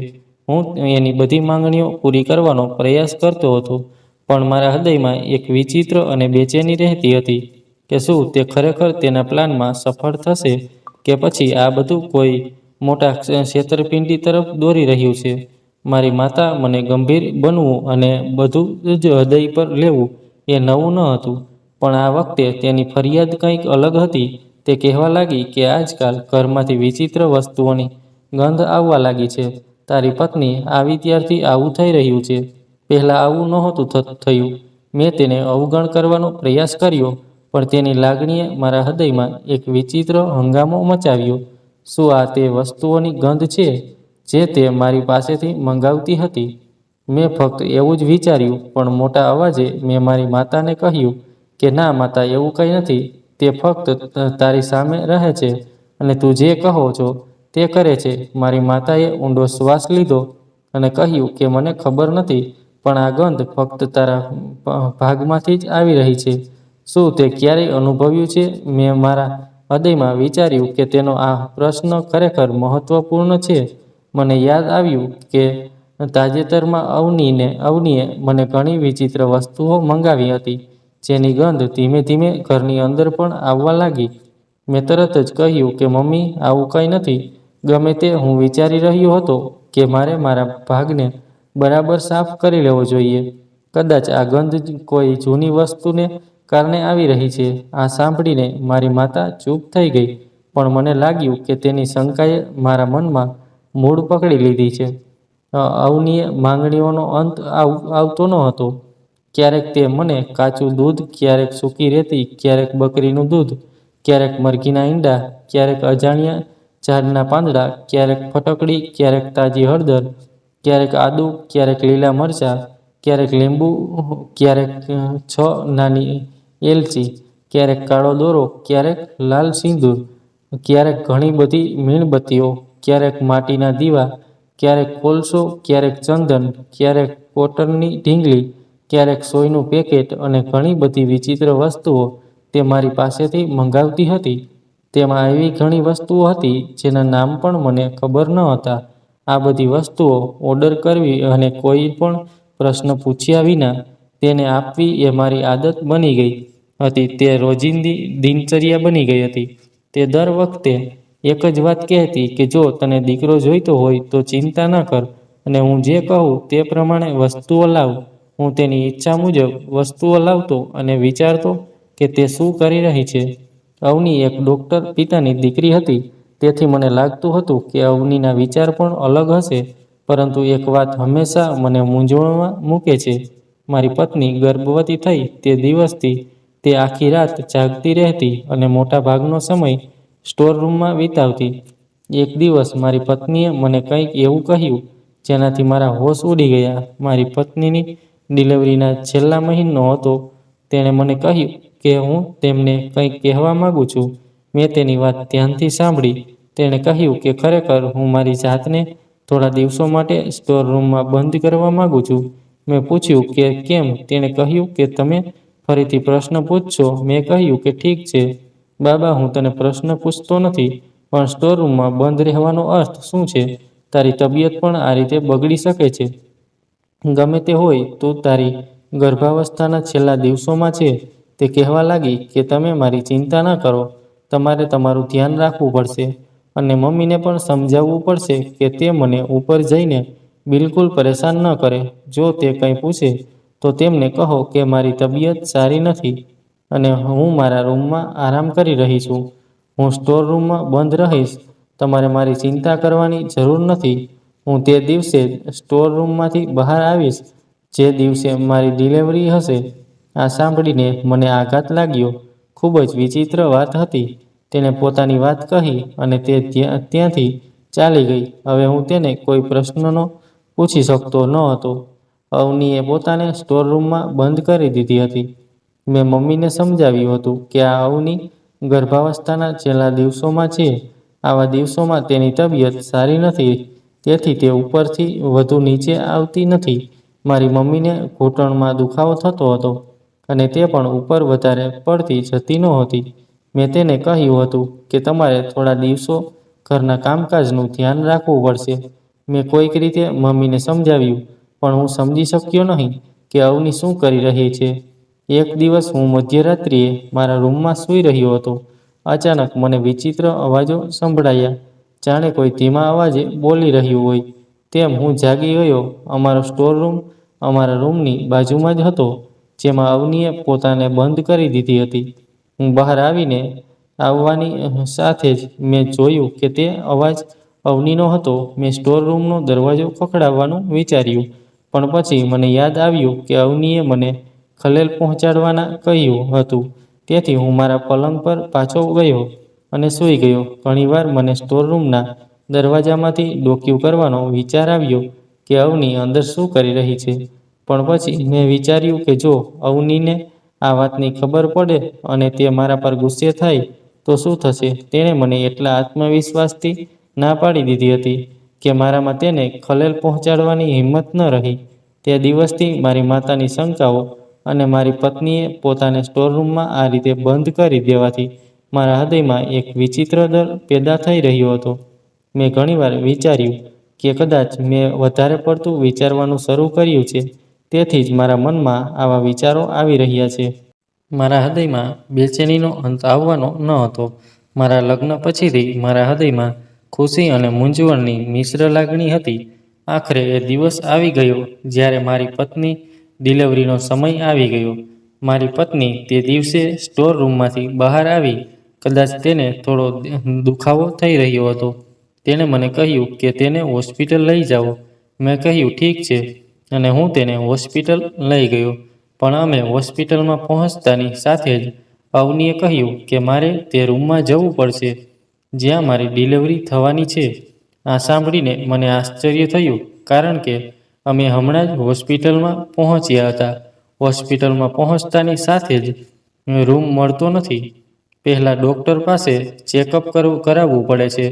હું એની બધી માંગણીઓ પૂરી કરવાનો પ્રયાસ કરતો હતો, પણ મારા હૃદયમાં એક વિચિત્ર અને બેચેની રહેતી હતી કે શું તે ખરેખર તેના પ્લાનમાં સફળ થશે કે પછી આ બધું કોઈ મોટા છેતરપિંડી તરફ દોરી રહ્યું છે. મારી માતા મને ગંભીર બનવું અને બધું જ હૃદય પર લેવું એ નવું ન હતું, પણ આ વખતે તેની ફરિયાદ કંઈક અલગ હતી. તે કહેવા લાગી કે આજકાલ ઘરમાંથી વિચિત્ર વસ્તુઓની ગંધ આવવા લાગી છે. તારી પત્ની આવી ત્યારથી આવું થઈ રહ્યું છે. પહેલાં આવું નહોતું થયું. મેં તેને અવગણ કરવાનો પ્રયાસ કર્યો, પણ તેની લાગણીએ મારા હૃદયમાં એક વિચિત્ર હંગામો મચાવ્યો. શું આ તે વસ્તુઓની ગંધ છે જે તે મારી પાસેથી મંગાવતી હતી? મેં ફક્ત એવું જ વિચાર્યું, પણ મોટા અવાજે મેં મારી માતાને કહ્યું કે ના માતા, એવું કંઈ નથી. તે ફક્ત તારી સામે રહે છે અને તું જે કહો છો તે કરે છે. મારી માતાએ ઊંડો શ્વાસ લીધો અને કહ્યું કે મને ખબર નથી, પણ આ ગંધ ફક્ત તારા ભાગમાંથી જ આવી રહી છે. શું તે ક્યારેય અનુભવ્યું છે? મેં મારા હૃદયમાં વિચાર્યું કે તેનો આ પ્રશ્ન ખરેખર મહત્વપૂર્ણ છે. મને યાદ આવ્યું કે તાજેતરમાં અવનીએ મને ઘણી વિચિત્ર વસ્તુઓ મંગાવી હતી, જેની ગંધ ધીમે ધીમે ઘરની અંદર પણ આવવા લાગી. મેં તરત જ કહ્યું કે મમ્મી, આવું કંઈ નથી. ગમે તે હું વિચારી રહ્યો હતો કે મારે મારા ભાગને બરાબર સાફ કરી લેવો જોઈએ. કદાચ આ ગંધ કોઈ જૂની વસ્તુને કારણે આવી રહી છે. આ સાંભળીને મારી માતા ચૂપ થઈ ગઈ, પણ મને લાગ્યું કે તેની શંકાએ મારા મનમાં મૂળ પકડી લીધી છે. અવનીએ માંગણીઓનો અંત આવતો ન હતો. ક્યારેક તે મને કાચું દૂધ, ક્યારેક સૂકી રેતી, ક્યારેક બકરીનું દૂધ, ક્યારેક મરઘીના ઈંડા, ક્યારેક અજાણ્યા ઝાડના પાંદડા, ક્યારેક ફટકડી, ક્યારેક તાજી હળદર, ક્યારેક આદુ, ક્યારેક લીલા મરચાં, ક્યારેક લીંબુ, ક્યારેક 6 નાની એલચી, ક્યારેક કાળો દોરો, ક્યારેક લાલ સિંદૂર, ક્યારેક ઘણી બધી મીણબત્તીઓ, ક્યારેક માટીના દીવા, ક્યારેક કોલસો, ક્યારેક ચંદન, ક્યારેક કોટનની ઢીંગલી, ક્યારેક સોયનું પેકેટ અને ઘણી બધી વિચિત્ર વસ્તુઓ તે મારી પાસેથી મંગાવતી હતી. તેમાં એવી ઘણી વસ્તુઓ હતી જેના નામ પણ મને ખબર ન હતા. આ બધી વસ્તુઓ ઓર્ડર કરવી અને કોઈ પણ પ્રશ્ન પૂછ્યા વિના તેને આપવી એ મારી આદત બની ગઈ હતી. તે રોજિંદી દિનચર્યા બની ગઈ હતી. તે દર વખતે એક જ વાત કહેતી કે જો તને દીકરો જોઈતો હોય તો ચિંતા ન કર અને હું જે કહું તે પ્રમાણે વસ્તુઓ લાવ. હું તેની ઈચ્છા મુજબ વસ્તુઓ લાવતો અને વિચારતો કે તે શું કરી રહી છે. અવની એક ડૉક્ટર પિતાની દીકરી હતી, તેથી મને લાગતું હતું કે અવનીના વિચાર પણ અલગ હશે. પરંતુ એક વાત હંમેશા મને મૂંઝવણમાં મૂકે છે. મારી પત્ની ગર્ભવતી થઈ તે દિવસથી તે આખી રાત જાગતી રહેતી અને મોટા ભાગનો સમય સ્ટોર રૂમમાં વિતાવતી. એક દિવસ મારી પત્નીએ મને કંઈક એવું કહ્યું જેનાથી મારા હોશ ઉડી ગયા. મારી પત્નીની ડિલિવરીના છેલ્લા મહિનો હતો. તેણે મને કહ્યું કે હું તેમને કંઈક કહેવા માંગુ છું. મેં તેની વાત ધ્યાનથી સાંભળી. તેણે કહ્યું કે ખરેખર હું મારી જાતને થોડા દિવસો માટે સ્ટોર રૂમમાં બંધ કરવા માંગુ છું. મેં પૂછ્યું કે કેમ? તેણે કહ્યું કે તમે ફરીથી પ્રશ્ન પૂછશો. મેં કહ્યું કે ઠીક છે બાબા, હું તને પ્રશ્ન પૂછતો નથી, પણ સ્ટોર રૂમમાં બંધ રહેવાનો અર્થ શું છે? તારી તબિયત પણ આ રીતે બગડી શકે છે. ગમે તે હોય, તું તારી ગર્ભાવસ્થાના છેલ્લા દિવસોમાં છે. તે કહેવા લાગી કે તમે મારી ચિંતા ન કરો. તમારે તમારું ધ્યાન રાખવું પડશે અને મમ્મીને પણ સમજાવવું પડશે કે તે મને ઉપર જઈને બિલકુલ પરેશાન ન કરે. જો તે કંઈ પૂછે તો તેમને કહો કે મારી તબિયત સારી નથી અને હું મારા રૂમમાં આરામ કરી રહી છું. હું સ્ટોર રૂમમાં બંધ રહીશ. તમારે મારી ચિંતા કરવાની જરૂર નથી. હું તે દિવસે જ સ્ટોર રૂમમાંથી બહાર આવીશ જે દિવસે મારી ડિલિવરી હશે. આ સાંભળીને મને આઘાત લાગ્યો. ખૂબ જ વિચિત્ર વાત હતી. તેણે પોતાની વાત કહી અને તે ત્યાંથી ચાલી ગઈ. હવે હું તેને કોઈ પ્રશ્નનો પૂછી શકતો ન હતો. અવનીએ પોતાને સ્ટોર રૂમમાં બંધ કરી દીધી હતી. મેં મમ્મીને સમજાવ્યું હતું કે આ અવની ગર્ભાવસ્થાના છેલ્લા દિવસોમાં છે. આવા દિવસોમાં તેની તબિયત સારી નથી, તેથી તે ઉપરથી વધુ નીચે આવતી નથી. મારી મમ્મીને ઘૂંટણમાં દુખાવો થતો હતો અને તે પણ ઉપર વધારે પડતી જતી નહોતી. મેં તેને કહ્યું હતું કે તમારે થોડા દિવસો ઘરના કામકાજનું ધ્યાન રાખવું પડશે. મેં કોઈક રીતે મમ્મીને સમજાવ્યું, પણ હું સમજી શક્યો નહીં કે અવની શું કરી રહી છે. એક દિવસ હું મધ્યરાત્રિએ મારા રૂમમાં સૂઈ રહ્યો હતો. અચાનક મને વિચિત્ર અવાજો સંભળાયા, જાણે કોઈ ધીમા અવાજે બોલી રહ્યું હોય. તેમ હું જાગી ગયો. અમારો સ્ટોર રૂમ અમારા રૂમની બાજુમાં જ હતો, જેમાં અવનીએ પોતાને બંધ કરી દીધી હતી. હું બહાર આવવાની સાથે જ મેં જોયું કે તે અવાજ અવનીનો હતો. મેં સ્ટોર રૂમનો દરવાજો ખખડાવવાનું વિચાર્યું, પણ પછી મને યાદ આવ્યું કે અવનીએ મને ખલેલ પહોંચાડવાના કહ્યું હતું. તેથી હું મારા પલંગ પર પાછો ગયો અને સૂઈ ગયો. ઘણીવાર મને સ્ટોર રૂમના દરવાજામાંથી ડોકિયું કરવાનો વિચાર આવ્યો કે અવની અંદર શું કરી રહી છે. પણ પછી મેં વિચાર્યું કે જો અવનીને આ વાતની ખબર પડે અને તે મારા પર ગુસ્સે થાય તો શું થશે. તેણે મને એટલા આત્મવિશ્વાસથી ના પાડી દીધી હતી કે મારામાં તેને ખલેલ પહોંચાડવાની હિંમત ન રહી. તે દિવસથી મારી માતાની શંકાઓ અને મારી પત્નીએ પોતાને સ્ટોર રૂમમાં આ રીતે બંધ કરી દેવાથી મારા હૃદયમાં એક વિચિત્ર ડર પેદા થઈ રહ્યો હતો. મેં ઘણીવાર વિચાર્યું કે કદાચ મેં વધારે પડતું વિચારવાનું શરૂ કર્યું છે, તેથી જ મારા મનમાં આવા વિચારો આવી રહ્યા છે. મારા હૃદયમાં બેચેનીનો અંત આવવાનો ન હતો. મારા લગ્ન પછીથી મારા હૃદયમાં ખુશી અને મૂંઝવણની મિશ્ર લાગણી હતી. આખરે એ દિવસ આવી ગયો જ્યારે મારી પત્ની ડિલિવરીનો સમય આવી ગયો. મારી પત્ની તે દિવસે સ્ટોર રૂમમાંથી બહાર આવી. કદાચ તેને થોડો દુખાવો થઈ રહ્યો હતો. તેણે મને કહ્યું કે તેને હોસ્પિટલ લઈ જાઓ. મેં કહ્યું ઠીક છે, અને હું તેને હોસ્પિટલ લઈ ગયો. પણ અમે હોસ્પિટલમાં પહોંચતાની સાથે જ અવનીએ કહ્યું કે મારે તે રૂમમાં જવું પડશે જ્યાં મારી ડિલિવરી થવાની છે. આ સાંભળીને મને આશ્ચર્ય થયું, કારણ કે અમે હમણાં જ હોસ્પિટલમાં પહોંચ્યા હતા. હોસ્પિટલમાં પહોંચતાની સાથે જ રૂમ મળતો નથી. પહેલાં ડૉક્ટર પાસે ચેકઅપ કરાવવું પડે છે.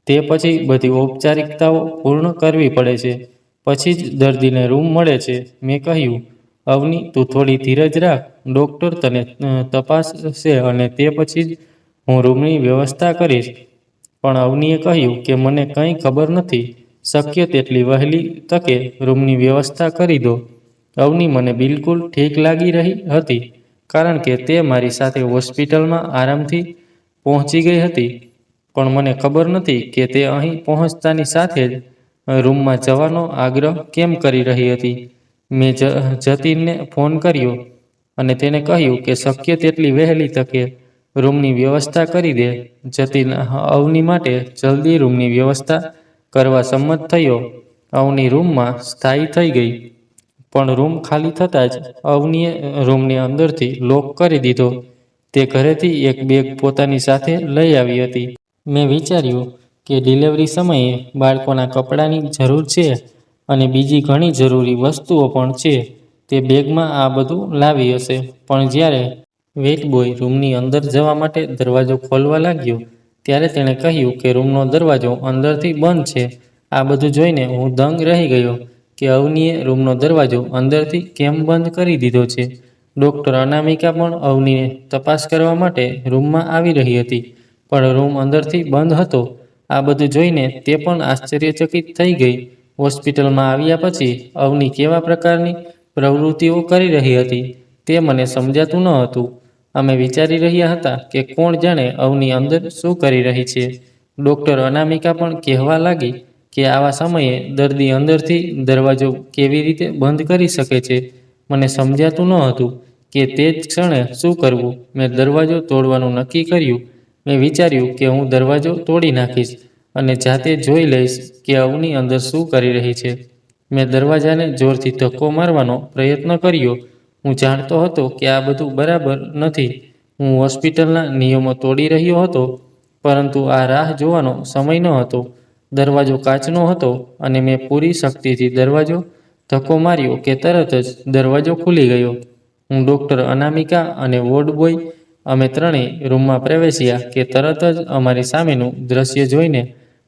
તે પછી બધી ઔપચારિકતાઓ પૂર્ણ કરવી પડે છે. પછી જ દર્દીને રૂમ મળે છે. મેં કહ્યું, અવની, તું થોડી ધીરજ રાખ. ડૉક્ટર તને તપાસશે અને તે પછી જ હું રૂમની વ્યવસ્થા કરીશ. પણ અવનીએ કહ્યું કે મને કંઈ ખબર નથી. શક્ય તેટલી વહેલી તકે રૂમની વ્યવસ્થા કરી દો. અવની મને બિલકુલ ઠીક લાગી રહી હતી, કારણ કે તે મારી સાથે હોસ્પિટલમાં આરામથી પહોંચી ગઈ હતી. પણ મને ખબર નથી કે તે અહીં પહોંચતાની સાથે જ રૂમમાં જવાનો આગ્રહ કેમ કરી રહી હતી. મેં જતીનને ફોન કર્યો અને તેને કહ્યું કે શક્ય તેટલી વહેલી તકે રૂમની વ્યવસ્થા કરી દે. જતીન અવની માટે જલ્દી રૂમની વ્યવસ્થા કરવા સંમત થયો. અવની રૂમમાં સ્થાયી થઈ ગઈ. પણ રૂમ ખાલી થતાં જ અવનીએ રૂમની અંદરથી લોક કરી દીધો. તે ઘરેથી એક બેગ પોતાની સાથે લઈ આવી હતી. મેં વિચાર્યું કે ડિલિવરી સમયે બાળકોના કપડાંની જરૂર છે અને બીજી ઘણી જરૂરી વસ્તુઓ પણ છે. તે બેગમાં આ બધું લાવી હશે. પણ જ્યારે વેઇટબોય રૂમની અંદર જવા માટે દરવાજો ખોલવા લાગ્યો, ત્યારે તેણે કહ્યું કે રૂમનો દરવાજો અંદરથી બંધ છે. આ બધું જોઈને હું દંગ રહી ગયો કે અવનીએ રૂમનો દરવાજો અંદરથી કેમ બંધ કરી દીધો છે. ડૉક્ટર અનામિકા પણ અવનીને તપાસ કરવા માટે રૂમમાં આવી રહી હતી, પણ રૂમ અંદરથી બંધ હતો. આ બધું જોઈને તે પણ આશ્ચર્યચકિત થઈ ગઈ. હોસ્પિટલમાં આવ્યા પછી અવની કેવા પ્રકારની પ્રવૃત્તિઓ કરી રહી હતી તે મને સમજાતું ન હતું. અમે વિચારી રહ્યા હતા કે કોણ જાણે અવની અંદર શું કરી રહી છે. ડૉક્ટર અનામિકા પણ કહેવા લાગી કે આવા સમયે દર્દી અંદરથી દરવાજો કેવી રીતે બંધ કરી શકે છે. મને સમજાતું ન હતું કે તે જ ક્ષણે શું કરવું. મેં દરવાજો તોડવાનું નક્કી કર્યું. મેં વિચાર્યું કે હું દરવાજો તોડી નાખીશ અને જાતે જોઈ લઈશ કે અવની અંદર શું કરી રહી છે. મેં દરવાજાને જોરથી ધક્કો મારવાનો પ્રયત્ન કર્યો. હું જાણતો હતો કે આ બધું બરાબર નથી. હું હોસ્પિટલના નિયમો તોડી રહ્યો હતો, પરંતુ આ રાહ જોવાનો સમય ન હતો. દરવાજો કાચનો હતો અને મેં પૂરી શક્તિથી દરવાજો ધક્કો માર્યો કે તરત જ દરવાજો ખુલી ગયો. હું, ડૉક્ટર અનામિકા અને વોર્ડ બોય અમે ત્રણેય રૂમમાં પ્રવેશ્યા કે તરત જ અમારી સામેનું દ્રશ્ય જોઈને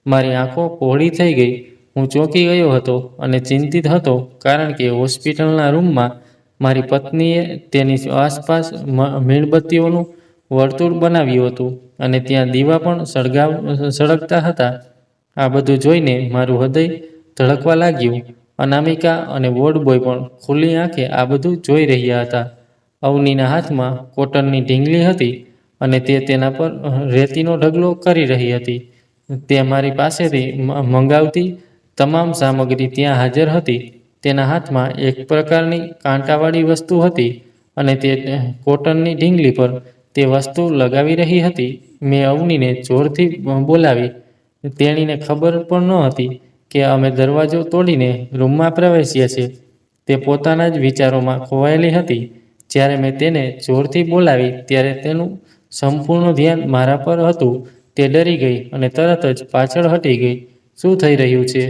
મારી આંખો પહોળી થઈ ગઈ. હું ચોંકી ગયો હતો અને ચિંતિત હતો, કારણ કે હોસ્પિટલના રૂમમાં મારી પત્નીએ તેની આસપાસ મીણબત્તીઓનું વર્તુળ બનાવ્યું હતું અને ત્યાં દીવા પણ સળગતા હતા. આ બધું જોઈને મારું હૃદય ધડકવા લાગ્યું. અનામિકા અને વોર્ડ બોય પણ ખુલ્લી આંખે આ બધું જોઈ રહ્યા હતા. અવનીના હાથમાં કોટનની ઢીંગલી હતી અને તે તેના પર રેતીનો ઢગલો કરી રહી હતી. તે મારી પાસેથી મંગાવતી તમામ સામગ્રી ત્યાં હાજર હતી. તેના હાથમાં એક પ્રકારની કાંટાવાળી વસ્તુ હતી અને તે કોટનની ઢીંગલી પર તે વસ્તુ લગાવી રહી હતી. મેં અવનીને જોરથી બોલાવી. તેણીને ખબર પણ ન હતી કે અમે દરવાજો તોડીને રૂમમાં પ્રવેશ્યા છીએ. તે પોતાના જ વિચારોમાં ખોવાયેલી હતી. જ્યારે મેં તેને જોરથી બોલાવી ત્યારે તેનું સંપૂર્ણ ધ્યાન મારા પર હતું. તે ડરી ગઈ અને તરત જ પાછળ હટી ગઈ. શું થઈ રહ્યું છે?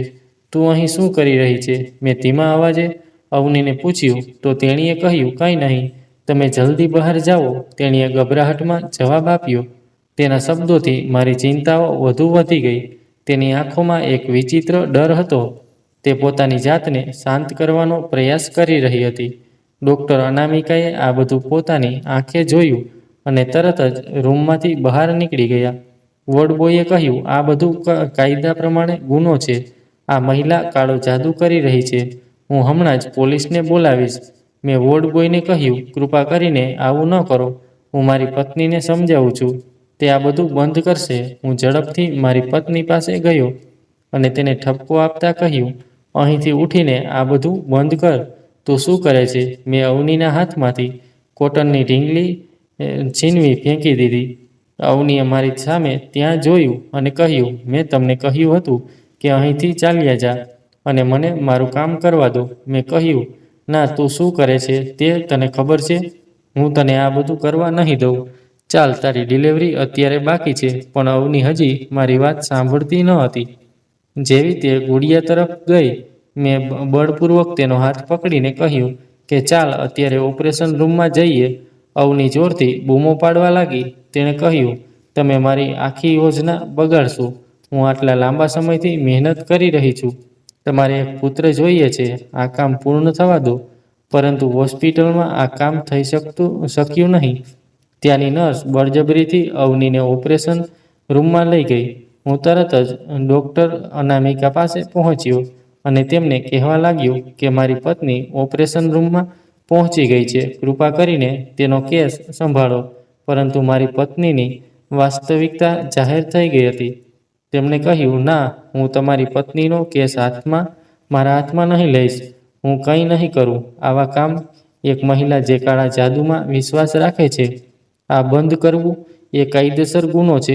તું અહીં શું કરી રહી છે? મેં ધીમા અવાજે અવનીને પૂછ્યું તો તેણીએ કહ્યું, કંઈ નહીં, તમે જલ્દી બહાર જાઓ. તેણીએ ગભરાહટમાં જવાબ આપ્યો. તેના શબ્દોથી મારી ચિંતાઓ વધુ વધી ગઈ. તેની આંખોમાં એક વિચિત્ર ડર હતો. તે પોતાની જાતને શાંત કરવાનો પ્રયાસ કરી રહી હતી. ડૉક્ટર અનામિકાએ આ બધું પોતાની આંખે જોયું અને તરત જ રૂમમાંથી બહાર નીકળી ગયા. વોર્ડ બોયે કહ્યું, આ બધું કાયદા પ્રમાણે ગુનો છે. આ મહિલા કાળો જાદુ કરી રહી છે. હું હમણાં જ પોલીસને બોલાવીશ. મેં વોર્ડ બોયને કહ્યું, કૃપા કરીને આવું ન કરો. હું મારી પત્નીને સમજાવું છું. તે આ બધું બંધ કરશે. હું ઝડપથી મારી પત્ની પાસે ગયો અને તેને ઠપકો આપતા કહ્યું, અહીંથી ઉઠીને આ બધું બંધ કર. તું શું કરે છે? મેં અવનીના હાથમાંથી કોટનની ઢીંગલી છીનવી ફેંકી દીધી. અવનીએ મારી સામે ત્યાં જોયું અને કહ્યું, મેં તમને કહ્યું હતું કે અહીંથી ચાલ્યા જા અને મને મારું કામ કરવા દો. મેં કહ્યું, ના, તું શું કરે છે તે તને ખબર છે? હું તને આ બધું કરવા નહીં દઉં. ચાલ, તારી ડિલિવરી અત્યારે બાકી છે. પણ અવની હજી મારી વાત સાંભળતી ન હતી. જેવી તે ગુડિયા તરફ ગઈ, મેં બળપૂર્વક તેનો હાથ પકડીને કહ્યું કે ચાલ અત્યારે ઓપરેશન રૂમમાં જઈએ. અવની જોરથી બૂમો પાડવા લાગી. તેણે કહ્યું, તમે મારી આખી યોજના બગાડશો. હું આટલા લાંબા સમયથી મહેનત કરી રહી છું. તમારે એક પુત્ર જોઈએ છે. આ કામ પૂર્ણ થવા દો. પરંતુ હોસ્પિટલમાં આ કામ થઈ શક્યું નહીં. ત્યાંની નર્સ બળજબરીથી અવનીને ઓપરેશન રૂમમાં લઈ ગઈ. હું તરત જ ડૉક્ટર અનામિકા પાસે પહોંચ્યો અને તેમને કહેવા લાગ્યો કે મારી પત્ની ઓપરેશન રૂમમાં પહોંચી ગઈ છે. કૃપા કરીને તેનો કેસ સંભાળો. પરંતુ મારી પત્નીની વાસ્તવિકતા જાહેર થઈ ગઈ હતી. તેમણે કહ્યું, ના, હું તમારી પત્નીનો કેસ મારા હાથમાં નહીં લઈશ. હું કંઈ નહીં કરું. આવા કામ એક મહિલા જે કાળા જાદુમાં વિશ્વાસ રાખે છે. આ બંધ કરવું એ કાયદેસર ગુનો છે.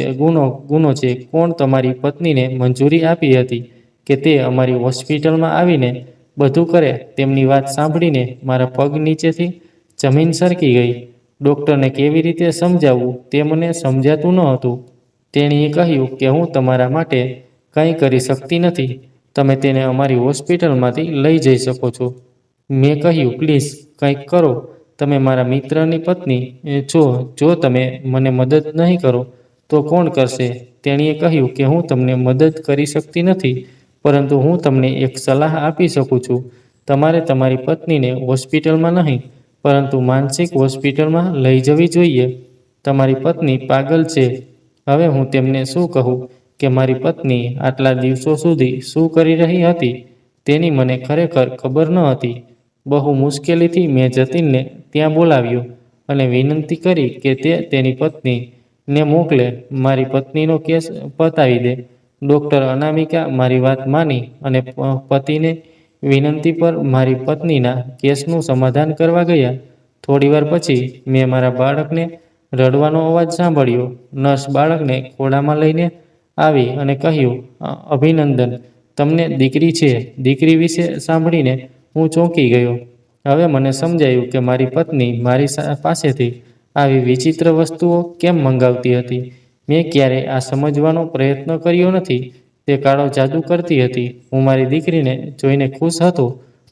કોણ તમારી પત્નીને મંજૂરી આપી હતી કે તે અમારી હોસ્પિટલમાં આવીને બધું કરે? તેમની વાત સાંભળીને મારા પગ નીચેથી જમીન સરકી ગઈ. ડૉક્ટરને કેવી રીતે સમજાવવું તે મને સમજાતું ન હતું. તેણીએ કહ્યું કે હું તમારા માટે કંઈ કરી શકતી નથી. તમે તેને અમારી હોસ્પિટલમાંથી લઈ જઈ શકો છો. મેં કહ્યું, પ્લીઝ કંઈક કરો. તમે મારા મિત્રની પત્ની છો. જો તમે મને મદદ નહીં કરો તો કોણ કરશે? તેણીએ કહ્યું કે હું તમને મદદ કરી શકતી નથી, પરંતુ હું તમને એક સલાહ આપી શકું છું. તમારે તમારી પત્નીને હોસ્પિટલમાં નહીં, પરંતુ માનસિક હોસ્પિટલમાં લઈ જવી જોઈએ. તમારી પત્ની પાગલ છે. હવે હું તેમને શું કહું કે મારી પત્ની આટલા દિવસો સુધી શું કરી રહી હતી તેની મને ખરેખર ખબર ન હતી. બહુ મુશ્કેલીથી મેં જતીનને ત્યાં બોલાવ્યો અને વિનંતી કરી કે તે તેની પત્નીને મોકલે. મારી પત્નીનો કેસ પતાવી દે. ડૉક્ટર અનામિકા મારી વાત માની અને પતિને વિનંતી પર મારી પત્નીના કેસનું સમાધાન કરવા ગયા. થોડીવાર પછી મેં મારા બાળકને રડવાનો અવાજ સાંભળ્યો. નર્સ બાળકને ખોળામાં લઈને આવી અને કહ્યું, અભિનંદન, તમને દીકરી છે. દીકરી વિશે સાંભળીને હું ચોંકી ગયો. હવે મને સમજાયું કે મારી પત્ની મારી પાસેથી આવી વિચિત્ર વસ્તુઓ કેમ મંગાવતી હતી. મેં ક્યારેય આ સમજવાનો પ્રયત્ન કર્યો નથી. તે કાળો જાદુ કરતી હતી. હું મારી દીકરીને જોઈને ખુશ હતો,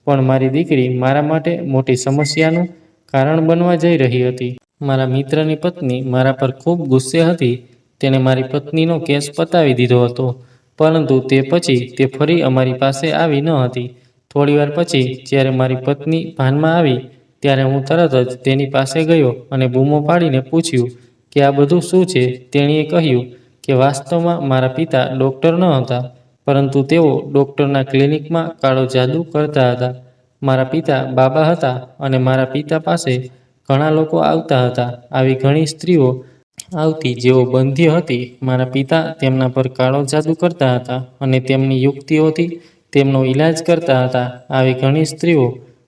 પણ મારી દીકરી મારા માટે મોટી સમસ્યાનું કારણ બનવા જઈ રહી હતી. મારા મિત્રની પત્ની મારા પર ખૂબ ગુસ્સે હતી. તેણે મારી પત્નીનો કેસ પતાવી દીધો હતો, પરંતુ તે પછી તે ફરી અમારી પાસે આવી ન હતી. થોડીવાર પછી જ્યારે મારી પત્ની ભાનમાં આવી ત્યારે હું તરત જ તેની પાસે ગયો અને બૂમો પાડીને પૂછ્યું કે આ બધું શું છે. તેણીએ કહ્યું કે વાસ્તવમાં મારા પિતા ડૉક્ટર ન હતા, પરંતુ તેઓ ડૉક્ટરના ક્લિનિકમાં કાળો જાદુ કરતા હતા. મારા પિતા બાબા હતા અને મારા પિતા પાસે ઘણા લોકો આવતા હતા. આવી ઘણી સ્ત્રીઓ આવતી જેઓ બંધી હતી. મારા પિતા તેમના પર કાળો જાદુ કરતા હતા અને તેમની યુક્તિઓથી તેમનો ઈલાજ કરતા હતા. આવી ઘણી સ્ત્રીઓ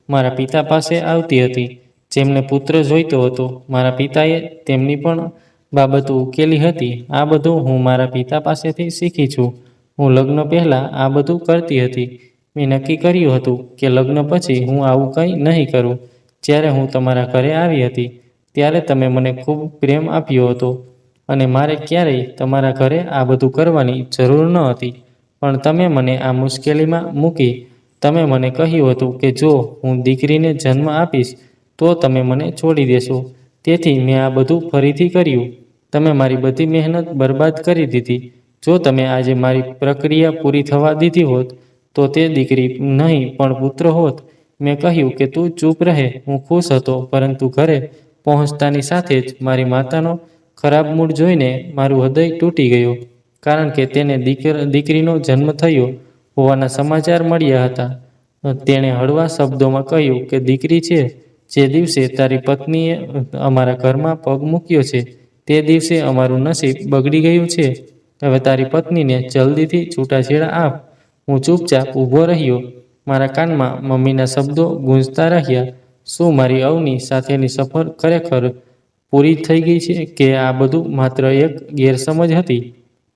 મારા પિતા પાસે આવતી હતી જેમને પુત્ર જોઈતો હતો. મારા પિતાએ તેમની પણ બાબતો ઉકેલી હતી. આ બધું હું મારા પિતા પાસેથી શીખી છું. હું લગ્ન પહેલાં આ બધું કરતી હતી. મેં નક્કી કર્યું હતું કે લગ્ન પછી હું આવું કંઈ નહીં કરું. જ્યારે હું તમારા ઘરે આવી હતી ત્યારે તમે મને ખૂબ પ્રેમ આપ્યો હતો અને મારે ક્યારેય તમારા ઘરે આ બધું કરવાની જરૂર ન હતી. પણ તમે મને આ મુશ્કેલીમાં મૂકી. તમે મને કહ્યું હતું કે જો હું દીકરીને જન્મ આપીશ તો તમે મને છોડી દેશો. તેથી મેં આ બધું ફરીથી કર્યું. તમે મારી બધી મહેનત બરબાદ કરી દીધી. જો તમે આજે મારી પ્રક્રિયા પૂરી થવા દીધી હોત તો તે દીકરી નહીં પણ પુત્ર હોત. મેં કહ્યું કે તું ચૂપ રહે. હું ખુશ હતો, પરંતુ ઘરે પહોંચતાની સાથે જ મારી માતાનો ખરાબ મૂડ જોઈને મારું હૃદય તૂટી ગયું, કારણ કે તેને દીકરીનો જન્મ થયો. હોવાના સમાચાર મળ્યા હતા. તેણે હળવા શબ્દોમાં કહ્યું કે દીકરી છે, જે દિવસે તારી પત્નીએ અમારા ઘરમાં પગ મૂક્યો છે તે દિવસે અમારું નસીબ બગડી ગયું છે. હવે તારી પત્નીને જલ્દીથી છૂટાછેડા આપ. હું ચૂપચાપ ઊભો રહ્યો. મારા કાનમાં મમ્મીના શબ્દો ગૂંજતા રહ્યા. શું મારી અવની સાથેની સફર ખરેખર પૂરી થઈ ગઈ છે કે આ બધું માત્ર એક ગેરસમજ હતી?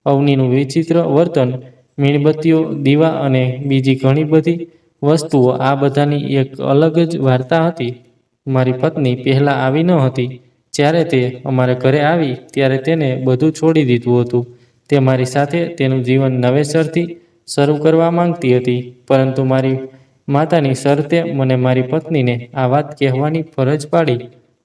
અવનીનું વિચિત્ર વર્તન, મીણબત્તીઓ, દીવા અને બીજી ઘણી બધી વસ્તુઓ, આ બધાની એક અલગ જ વાર્તા હતી. મારી પત્ની પહેલાં આવી ન હતી. જ્યારે તે અમારા ઘરે આવી ત્યારે તેને બધું છોડી દીધું હતું. તે મારી સાથે તેનું જીવન નવેસરથી શરૂ કરવા માંગતી હતી. પરંતુ મારી માતાની શરતે મને મારી પત્નીને આ વાત કહેવાની ફરજ પાડી.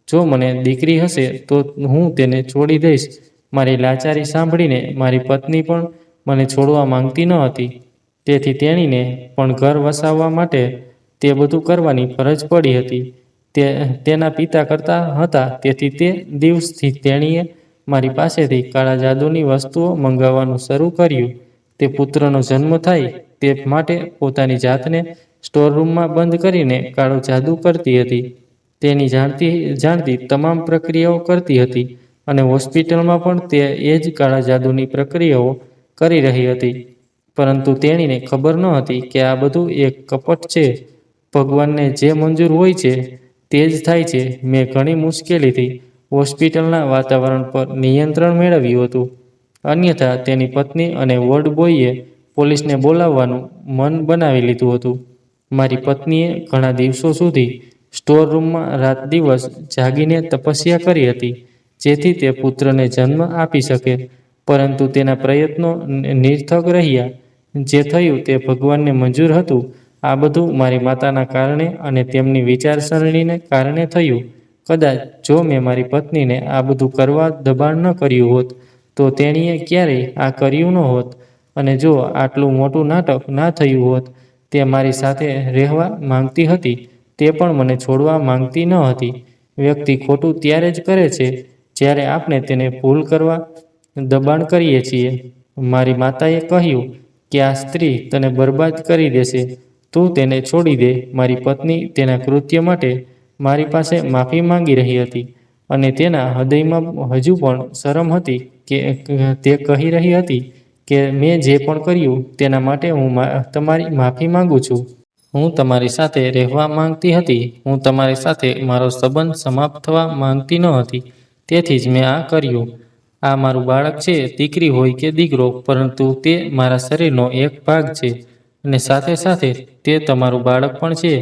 જો મને દીકરી હશે તો હું તેને છોડી દઈશ. મારી લાચારી સાંભળીને મારી પત્ની પણ મને છોડવા માંગતી ન હતી. તેથી તેણીને પણ ઘર વસાવવા માટે તે બધું કરવાની ફરજ પડી હતી. તે તેના પિતા કરતા હતા. તેથી તે દિવસથી તેણીએ મારી પાસેથી કાળા જાદુની વસ્તુઓ મંગાવવાનું શરૂ કર્યું. તે પુત્રનો જન્મ થાય તે માટે પોતાની જાતને સ્ટોરરૂમમાં બંધ કરીને કાળો જાદુ કરતી હતી. તેની જાણતી તમામ પ્રક્રિયાઓ કરતી હતી અને હોસ્પિટલમાં પણ તે એ જ કાળા જાદુની પ્રક્રિયાઓ કરી રહી હતી. પરંતુ તેણીને ખબર ન હતી કે આ બધું એક કપટ છે. ભગવાનને જે મંજૂર હોય છે તે જ થાય છે. મેં ઘણી મુશ્કેલીથી હોસ્પિટલના વાતાવરણ પર નિયંત્રણ મેળવ્યું હતું. અન્યથા તેની પત્ની અને વોર્ડ બોયે પોલીસને બોલાવવાનું મન બનાવી લીધું હતું. મારી પત્નીએ ઘણા દિવસો સુધી સ્ટોર રૂમમાં રાત દિવસ જાગીને તપસ્યા કરી હતી જેથી તે પુત્રને જન્મ આપી શકે. પરંતુ તેના પ્રયત્નો નિરર્થક રહ્યા. જે થયું તે ભગવાનને મંજૂર હતું. આ બધું મારી માતાના કારણે અને તેમની વિચારસરણીને કારણે થયું. કદાચ જો મેં મારી પત્નીને આ બધું કરવા દબાણ ન કર્યું હોત તો તેણીએ ક્યારેય આ કર્યું ન હોત. અને જો આટલું મોટું નાટક ના થયું હોત. તે મારી સાથે રહેવા માંગતી હતી. તે પણ મને છોડવા માંગતી ન હતી. વ્યક્તિ ખોટું ત્યારે જ કરે છે જ્યારે આપણે તેને ભૂલ કરવા દબાણ કરીએ છીએ. મારી માતાએ કહ્યું કે આ સ્ત્રી તને બરબાદ કરી દેશે. તું તેને છોડી દે. મારી પત્ની તેના કૃત્ય માટે મારી પાસે માફી માંગી રહી હતી અને તેના હૃદયમાં હજુ પણ શરમ હતી કે તે કહી રહી હતી કે મેં જે પણ કર્યું તેના માટે હું તમારી માફી માંગુ છું. હું તમારી સાથે રહેવા માંગતી હતી. હું તમારી સાથે મારો સંબંધ સમાપ્ત થવા માંગતી ન હતી. તેથી જ મેં આ કર્યું. આ મારું બાળક છે, દીકરી હોય કે દીકરો, પરંતુ તે મારા શરીરનો એક ભાગ છે અને સાથે સાથે તે તમારું બાળક પણ છે.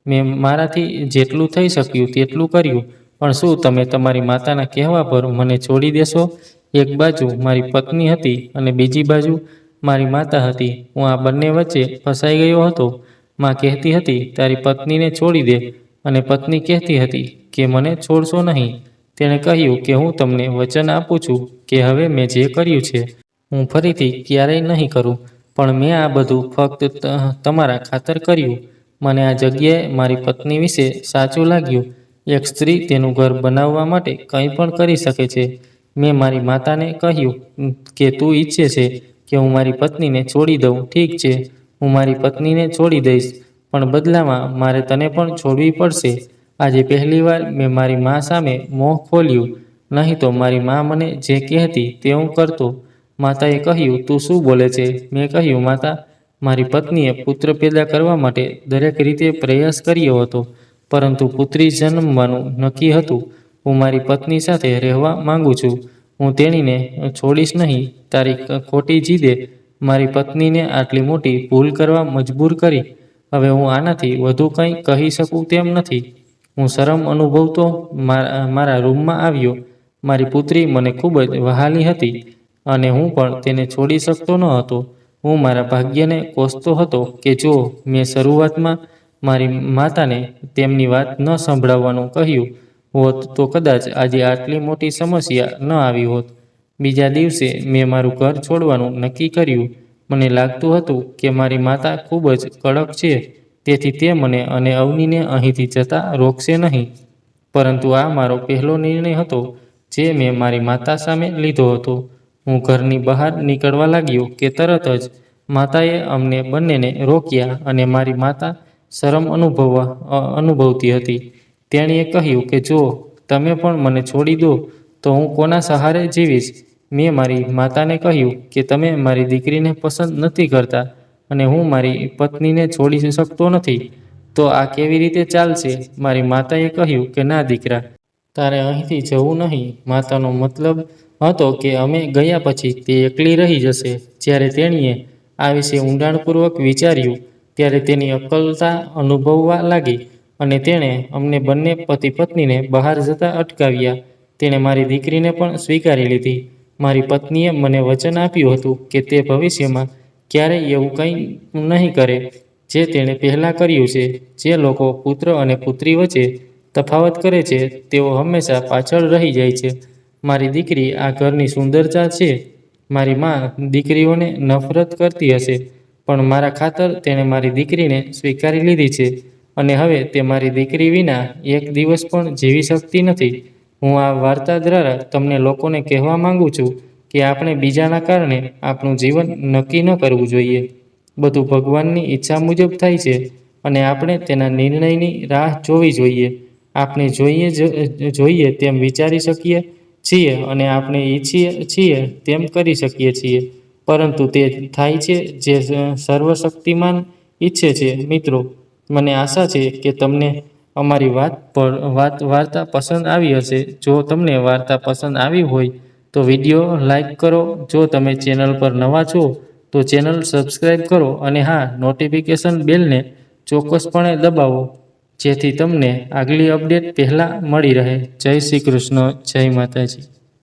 મેં મારાથી જેટલું થઈ શક્યું તેટલું કર્યું. પણ શું તમે તમારી માતાના કહેવા પર મને છોડી દેશો? એક બાજુ મારી પત્ની હતી અને બીજી બાજુ મારી માતા હતી. હું આ બંને વચ્ચે ફસાઈ ગયો હતો. માં કહેતી હતી તારી પત્નીને છોડી દે અને પત્ની કહેતી હતી કે મને છોડશો નહીં. તેણે કહ્યું કે હું તમને વચન આપું છું કે હવે મેં જે કર્યું છે હું ફરીથી ક્યારેય નહીં કરું. પણ મેં આ બધું ફક્ત તમારા ખાતર કર્યું. મને આ જગ્યાએ મારી પત્ની વિશે સાચું લાગ્યું. એક સ્ત્રી તેનું ઘર બનાવવા માટે કંઈ પણ કરી શકે છે. મેં મારી માતાને કહ્યું કે તું ઈચ્છે છે કે હું મારી પત્નીને છોડી દઉં. ઠીક છે, હું મારી પત્નીને છોડી દઈશ, પણ બદલામાં મારે તને પણ છોડવી પડશે. આજે પહેલીવાર મેં મારી મા સામે મોં ખોલ્યું. નહીં તો મારી મા મને જે કહેતી તે હું કરતો. માતાએ કહ્યું તું શું બોલે છે? મેં કહ્યું માતા, મારી પત્નીએ પુત્ર પેદા કરવા માટે દરેક રીતે પ્રયાસ કર્યો હતો, પરંતુ પુત્રી જન્મવાનું નક્કી હતું. હું મારી પત્ની સાથે રહેવા માંગુ છું. હું તેણીને છોડીશ નહીં. તારી ખોટી જીદે મારી પત્નીને આટલી મોટી ભૂલ કરવા મજબૂર કરી. હવે હું આનાથી વધુ કંઈ કહી શકું તેમ નથી. હું શરમ અનુભવતો મારા રૂમમાં આવ્યો. મારી પુત્રી મને ખૂબ જ વહાલી હતી અને હું પણ તેને છોડી શકતો ન હતો. હું મારા ભાગ્યને કોસતો હતો કે જો મેં શરૂઆતમાં મારી માતાને તેમની વાત ન સંભળાવવાનું કહ્યું હોત તો કદાચ આજે આટલી મોટી સમસ્યા ન આવી હોત. બીજા દિવસે મેં મારું ઘર છોડવાનું નક્કી કર્યું. મને લાગતું હતું કે મારી માતા ખૂબ જ કડક છે, તેથી તે મને અને અવનીને અહીંથી જતા રોકશે નહીં. પરંતુ આ મારો પહેલો નિર્ણય હતો જે મેં મારી માતા સામે લીધો હતો. હું ઘરની બહાર નીકળવા લાગ્યો કે તરત જ માતાએ અમને બંનેને રોક્યા અને મારી માતા શરમ અનુભવતી હતી. તેણીએ કહ્યું કે જો તમે પણ મને છોડી દો તો હું કોના સહારે જીવીશ? મેં મારી માતાને કહ્યું કે તમે મારી દીકરીને પસંદ નથી કરતા અને હું મારી પત્નીને છોડી શકતો નથી. તો આ કેવી રીતે ચાલશે? મારી માતાએ કહ્યું કે ના દીકરા, તારે અહીંથી જવું નહીં. માતાનો મતલબ હતો કે અમે ગયા પછી તે એકલી રહી જશે. જ્યારે તેણીએ આ વિશે ઊંડાણપૂર્વક વિચાર્યું ત્યારે તેની અક્કલતા અનુભવવા લાગી અને તેણે અમને બંને પતિ પત્નીને બહાર જતા અટકાવ્યા. તેણે મારી દીકરીને પણ સ્વીકારી લીધી. મારી પત્નીએ મને વચન આપ્યું હતું કે તે ભવિષ્યમાં ક્યારેય એવું કંઈ નહીં કરે જે તેણે પહેલાં કર્યું છે. જે લોકો પુત્ર અને પુત્રી વચ્ચે તફાવત કરે છે તેઓ હંમેશા પાછળ રહી જાય છે. મારી દીકરી આ ઘરની સુંદરતા છે. મારી મા દીકરીઓને નફરત કરતી હશે, પણ મારા ખાતર તેણે મારી દીકરીને સ્વીકારી લીધી છે અને હવે તે મારી દીકરી વિના એક દિવસ પણ જીવી શકતી નથી. હું આ વાર્તા દ્વારા તમને લોકોને કહેવા માંગુ છું કે આપણે બીજાના કારણે આપણું જીવન નક્કી ન કરવું જોઈએ. બધું ભગવાનની ઈચ્છા મુજબ થાય છે અને આપણે તેના નિર્ણયની રાહ જોવી જોઈએ. આપણે જોઈએ તેમ વિચારી શકીએ છીએ અને આપણે ઈચ્છીએ છીએ તેમ કરી શકીએ છીએ, પરંતુ તે થાય છે જે સર્વશક્તિમાન ઈચ્છે છે. મિત્રો, મને આશા છે કે તમને અમારી વાર્તા પસંદ આવી હશે. જો તમને વાર્તા પસંદ આવી હોય તો વિડીયો લાઈક કરો. જો તમે ચેનલ પર નવા છો તો ચેનલ સબસ્ક્રાઈબ કરો અને હા, નોટિફિકેશન બેલને ચોક્કસપણે દબાવો જેથી તમને આગલી અપડેટ પહેલાં મળી રહે. જય શ્રી કૃષ્ણ, જય માતાજી.